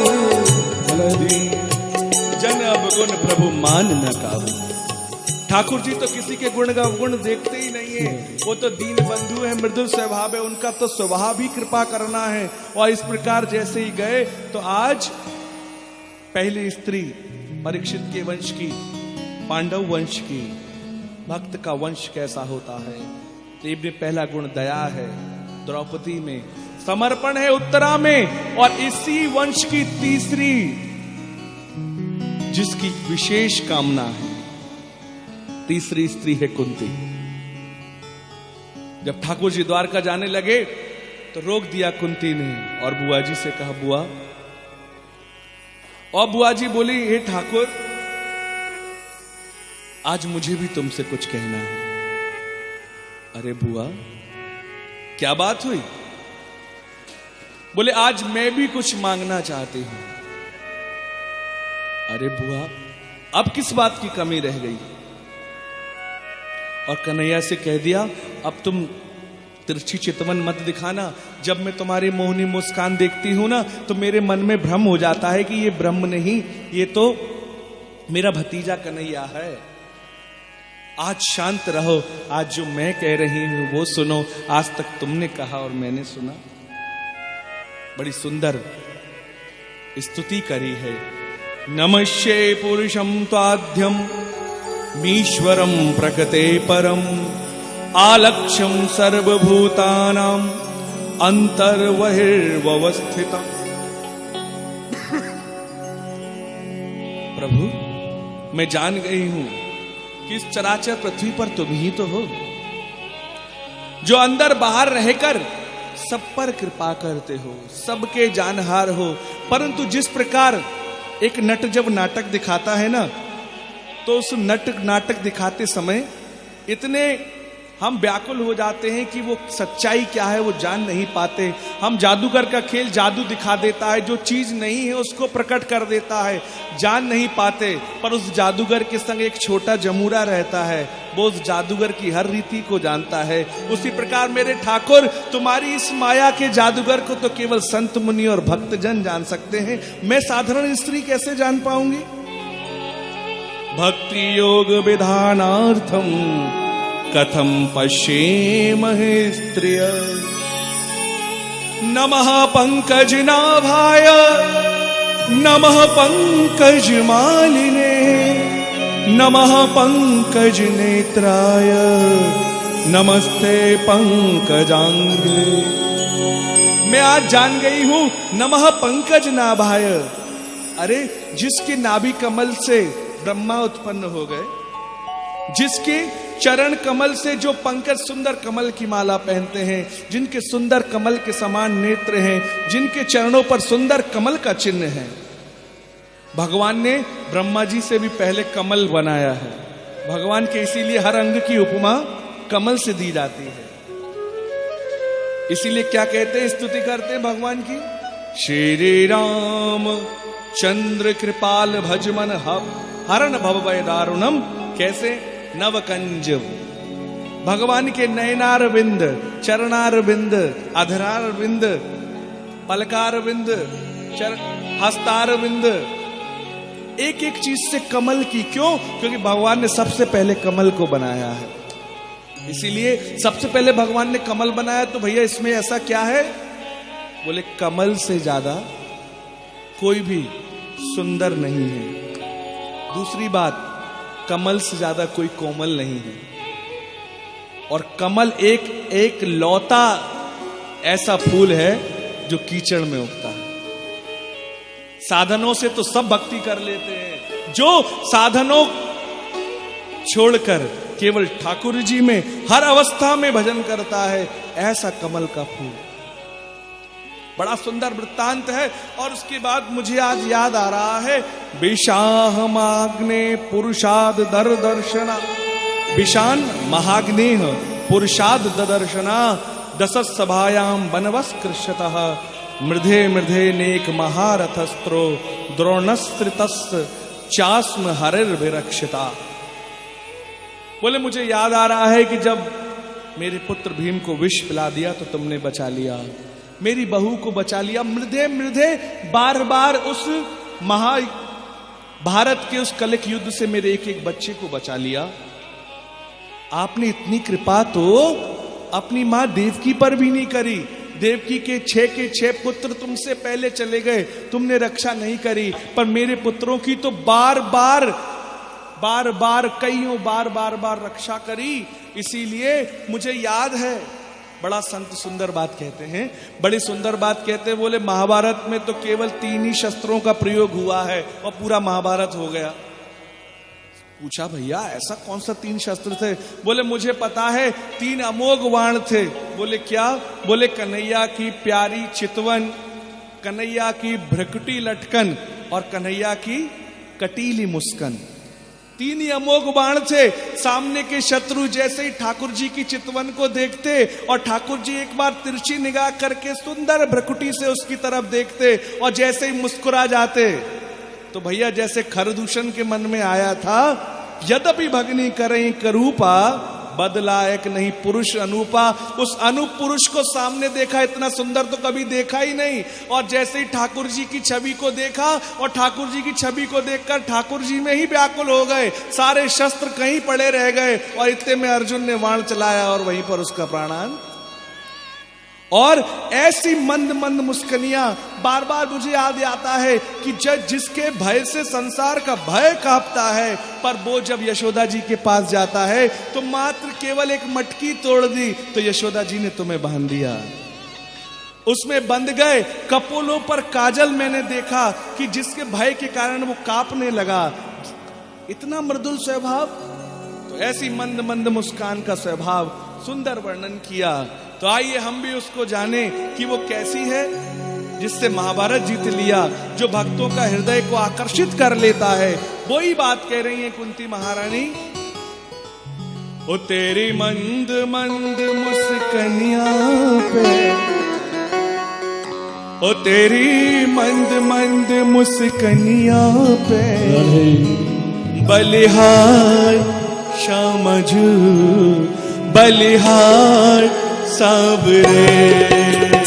जन अवगुण प्रभु मान न काहू। ठाकुर जी तो किसी के गुण का अवगुण देखते ही नहीं है। वो तो दीन बंधु है, मृदुल स्वभाव है, उनका तो स्वभाव ही कृपा करना है। और इस प्रकार जैसे ही गए तो आज पहली स्त्री परीक्षित के वंश की, पांडव वंश की, भक्त का वंश कैसा होता है। देव ने पहला गुण दया है, द्रौपदी में समर्पण है, उत्तरा में। और इसी वंश की तीसरी जिसकी विशेष कामना है, तीसरी स्त्री है कुंती। जब ठाकुर जी द्वारका जाने लगे तो रोक दिया कुंती ने और बुआ जी से कहा बुआ। और बुआ जी बोली हे ठाकुर आज मुझे भी तुमसे कुछ कहना है। अरे बुआ क्या बात हुई? बोले आज मैं भी कुछ मांगना चाहती हूं। अरे बुआ अब किस बात की कमी रह गई? और कन्हैया से कह दिया अब तुम तिरछी चितवन मत दिखाना। जब मैं तुम्हारी मोहनी मुस्कान देखती हूं ना तो मेरे मन में भ्रम हो जाता है कि ये ब्रह्म नहीं, ये तो मेरा भतीजा कन्हैया है। आज शांत रहो, आज जो मैं कह रही हूं वो सुनो। आज तक तुमने कहा और मैंने सुना। बड़ी सुंदर स्तुति करी है। नमस्ये पुरुषं त्वाद्यं मीश्वरं प्रकृते परम आलक्ष्यं सर्वभूतानां अंतर्बहिर्वस्थितम्। प्रभु मैं जान गई हूं कि इस चराचर पृथ्वी पर तुम ही तो हो जो अंदर बाहर रहकर सब पर कृपा करते हो, सबके जानहार हो। परंतु जिस प्रकार एक नट जब नाटक दिखाता है ना तो उस नाटक दिखाते समय इतने हम व्याकुल हो जाते हैं कि वो सच्चाई क्या है वो जान नहीं पाते। हम जादूगर का खेल जादू दिखा देता है, जो चीज नहीं है उसको प्रकट कर देता है, जान नहीं पाते। पर उस जादूगर के संग एक छोटा जमूरा रहता है, वो उस जादूगर की हर रीति को जानता है। उसी प्रकार मेरे ठाकुर तुम्हारी इस माया के जादूगर को तो केवल संत मुनि और भक्तजन जान सकते हैं, मैं साधारण स्त्री कैसे जान पाऊंगी? भक्ति योग विधानार्थम कथम पश्येमहे स्त्रिय। नमः पंकजनाभाय नमः पंकजमालिने नमः पंकजनेत्राय नमस्ते पंकजांगे। मैं आज जान गई हूं नमः पंकजनाभाय। अरे जिसके नाभि कमल से ब्रह्मा उत्पन्न हो गए, जिसके चरण कमल से जो पंकज सुंदर कमल की माला पहनते हैं, जिनके सुंदर कमल के समान नेत्र हैं, जिनके चरणों पर सुंदर कमल का चिन्ह है, भगवान ने ब्रह्मा जी से भी पहले कमल बनाया है। भगवान के इसीलिए हर अंग की उपमा कमल से दी जाती है। इसीलिए क्या कहते हैं, स्तुति करते हैं भगवान की, श्री राम चंद्र कृपाल भजमन हरण भवभय दारुणम। कैसे? नवकंज। भगवान के नयनार बिंद, चरणार बिंद, अधरार बिंद, पलकार बिंद, हस्तार बिंद, एक एक चीज से कमल की। क्यों? क्योंकि भगवान ने सबसे पहले कमल को बनाया है। इसीलिए सबसे पहले भगवान ने कमल बनाया। तो भैया इसमें ऐसा क्या है? बोले कमल से ज्यादा कोई भी सुंदर नहीं है। दूसरी बात, कमल से ज्यादा कोई कोमल नहीं है। और कमल एक एक लौता ऐसा फूल है जो कीचड़ में उगता है। साधनों से तो सब भक्ति कर लेते हैं, जो साधनों छोड़कर केवल ठाकुर जी में हर अवस्था में भजन करता है, ऐसा कमल का फूल। बड़ा सुंदर वृत्तांत है। और उसके बाद मुझे आज याद आ रहा है, विशाहमाग्ने पुरुषाद दर दर्शना, विशान महाग्नेह पुरुषाद ददर्शना, दशस सभायाम बनवस कृष्यतः, मृधे मृधे नेक महारथस्त्रो, द्रोणस्त्रितस् चास्म हरिर विरक्षिता। बोले मुझे याद आ रहा है कि जब मेरे पुत्र भीम को विष पिला दिया तो तुमने बचा लिया, मेरी बहू को बचा लिया, मृधे मृधे बार बार उस भारत के उस कलिक युद्ध से मेरे एक एक बच्चे को बचा लिया। आपने इतनी कृपा तो अपनी मां देवकी पर भी नहीं करी। देवकी के 6 पुत्र तुमसे पहले चले गए, तुमने रक्षा नहीं करी, पर मेरे पुत्रों की तो बार बार कईयों बार रक्षा करी। इसीलिए मुझे याद है, बड़ा संत सुंदर बात कहते हैं, बड़ी सुंदर बात कहते हैं। बोले महाभारत में तो केवल 3 ही शस्त्रों का प्रयोग हुआ है और पूरा महाभारत हो गया। पूछा भैया ऐसा कौन सा 3 शस्त्र थे? बोले मुझे पता है 3 अमोघ बाण थे। बोले क्या? बोले कन्हैया की प्यारी चितवन, कन्हैया की भ्रकुटी लटकन और कन्हैया की कटीली मुस्कन। 3 ही अमोघ बाण थे। सामने के शत्रु जैसे ही ठाकुर जी की चितवन को देखते और ठाकुर जी एक बार तिरछी निगाह करके सुंदर भ्रकुटी से उसकी तरफ देखते और जैसे ही मुस्कुरा जाते, तो भैया जैसे खरदूषण के मन में आया था, यद्यपि भगनी करें करूपा, बदला एक नहीं पुरुष अनूपा। उस अनूप पुरुष को सामने देखा, इतना सुंदर तो कभी देखा ही नहीं। और जैसे ही ठाकुर जी की छवि को देखा और ठाकुर जी की छवि को देखकर ठाकुर जी में ही व्याकुल हो गए, सारे शस्त्र कहीं पड़े रह गए और इतने में अर्जुन ने बाण चलाया और वहीं पर उसका प्राणांत। और ऐसी मंद मंद मुस्कनियां, बार बार मुझे याद आता है कि जिसके भय से संसार का भय कांपता है, पर वो जब यशोदा जी के पास जाता है तो मात्र केवल एक मटकी तोड़ दी तो यशोदा जी ने तुम्हें बांध दिया, उसमें बंध गए। कपोलों पर काजल मैंने देखा कि जिसके भय के कारण वो कांपने लगा। इतना मृदुल स्वभाव, तो ऐसी मंद मंद मुस्कान का स्वभाव सुंदर वर्णन किया। तो आइए हम भी उसको जाने कि वो कैसी है, जिससे महाभारत जीत लिया, जो भक्तों का हृदय को आकर्षित कर लेता है। वही बात कह रही है कुंती महारानी, ओ तेरी मंद मंद मुस्कनिया पे, ओ तेरी मंद मंद मुस्कनिया पे, बलिहार शामजू बलिहार सावरे।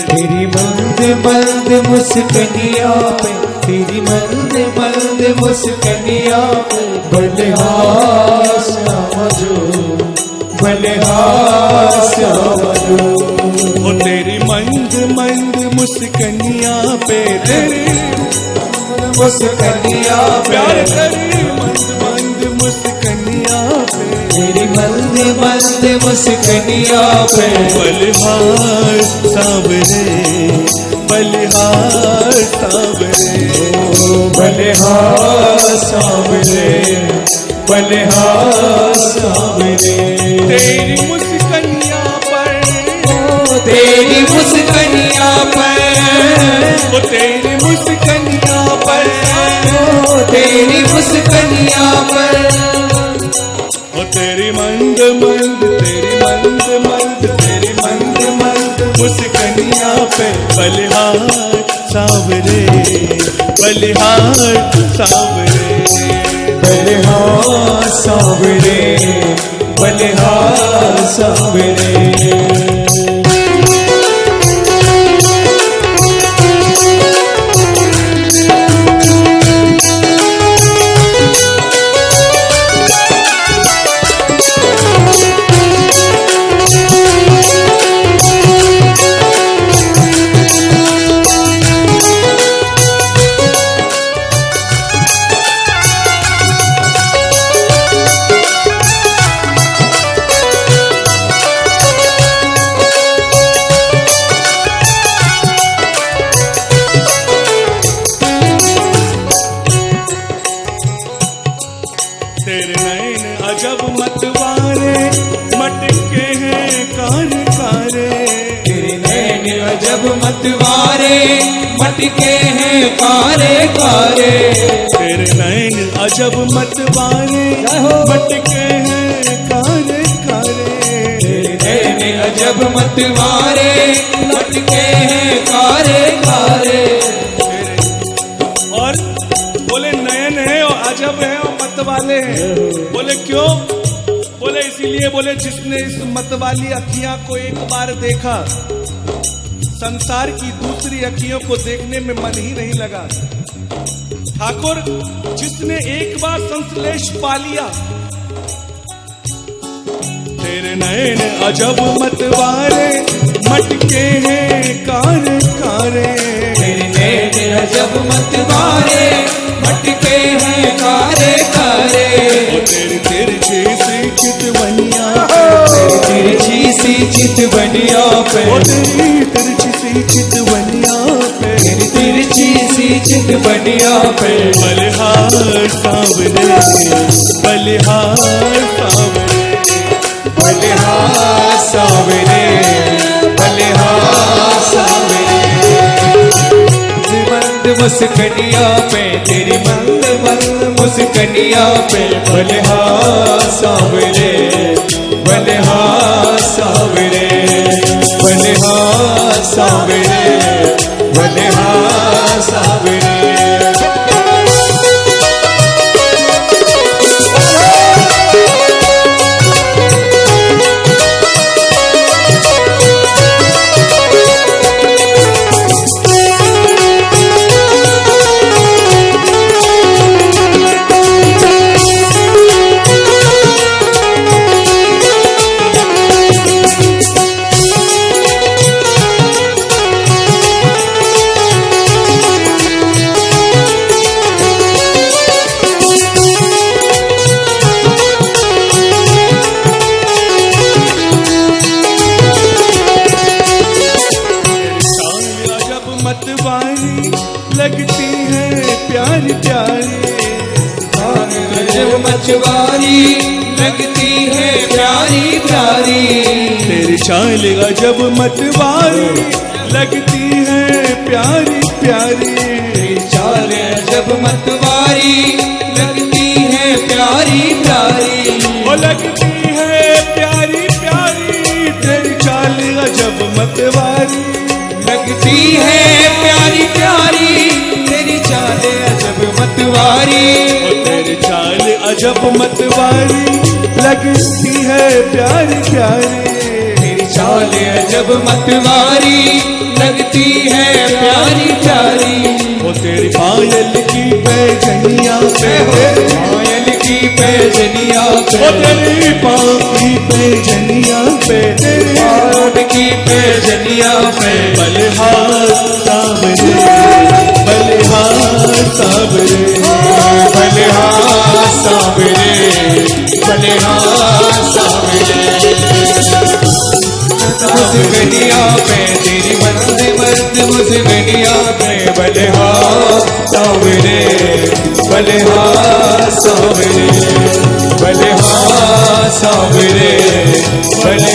तेरी मंद मंद मुस्कनिया पे, तेरी मंद मंद मुस्कनिया पे, बलिहार समझो, बलिहार समझो। ओ तेरी मंद मंद मुस्कनिया पे, तेरी मुस्कनिया प्यार तेरी मंद मंद मुस्कनिया पे, तेरी मंद मंद मुस्कनिया पे, बलिहार सावरे, बलिहार सावरे, बलिहार सावरे, बलिहार सावरे। तेरी मुस्कनिया पर, तेरी मुस्कनिया पर, ओ तेरी मुस्कनिया पर, तेरी मुस्कनिया पर, ओ तेरी मंद मंद, तेरी मंद मंद, तेरी मंद मंद मुस्कनिया पे, बलिहार सावरे, बलिहार सावरे, बलिहार सावरे, बलिहार सावरे। मतवारे मटके हैं कारे कारे। तेरे नैन अजब मतवारे मटके हैं कारे कारे। तेरे अजब मतवारे मटके हैं कारे कारे। और बोले नयन है और अजब है और मतवाले हैं। बोले क्यों? बोले इसीलिए, बोले जिसने इस मतवाली अखियां को एक बार देखा, संसार की दूसरी अखियों को देखने में मन ही नहीं लगा। ठाकुर, जिसने एक बार संश्लेष पा लिया, तेरे नयन अजब मतवारे मटके हैं कारे कारे। तेरे नैन अजब मतवारे मटके हैं कारे कारे। तेरी तिरछी सी चितवनिया, तेरी तिरछी सी चितवनिया पे, तेरी तिरछी सी चितवनिया पे, तेरी तिरछी सी चितवनिया पे। बलिहार सावरे, बलिहार सावरे, बलिहार सावरे, बलिहार सावरे। मंद मुस्कनिया पे, तेरी मंद मंद मुस्कनिया पे। बलिहार सावरे, बलिहार सावरे, बलिहार सावरे, बलिहार सावरे। मतवारी लगती है प्यारी प्यारी। अजब मछवारी लगती है प्यारी प्यारी। तेरी चाल अजब मतवारी लगती है प्यारी प्यारी। तेरी चाल अजब मतवारी लगती है प्यारी प्यारी। वो लगती है प्यारी प्यारी, तेरी चाल अजब मतवारी लगती है प्यारी प्यारी। तेरी चाल अजब मतवारी, तेरी चाल अजब मतवारी लगती है प्यारी प्यारी। तेरी चाल अजब मतवारी लगती है प्यारी प्यारी। वो तेरी पायल की पैजनिया पे, पायल की पैजनिया पे, वो तेरी पाँव की पैजनिया पे, तेरी पाँव की पैजनिया पे। बलिहार सावरे, बलिहार सावरे, बलिहार सावरे, बलिहार सावरे। मुस्कनिया पे, तेरी मंद मंद मुस्कनिया पे। बलिहार सावरे, बलिहार सावरे, बलिहार सावरे, बलिहार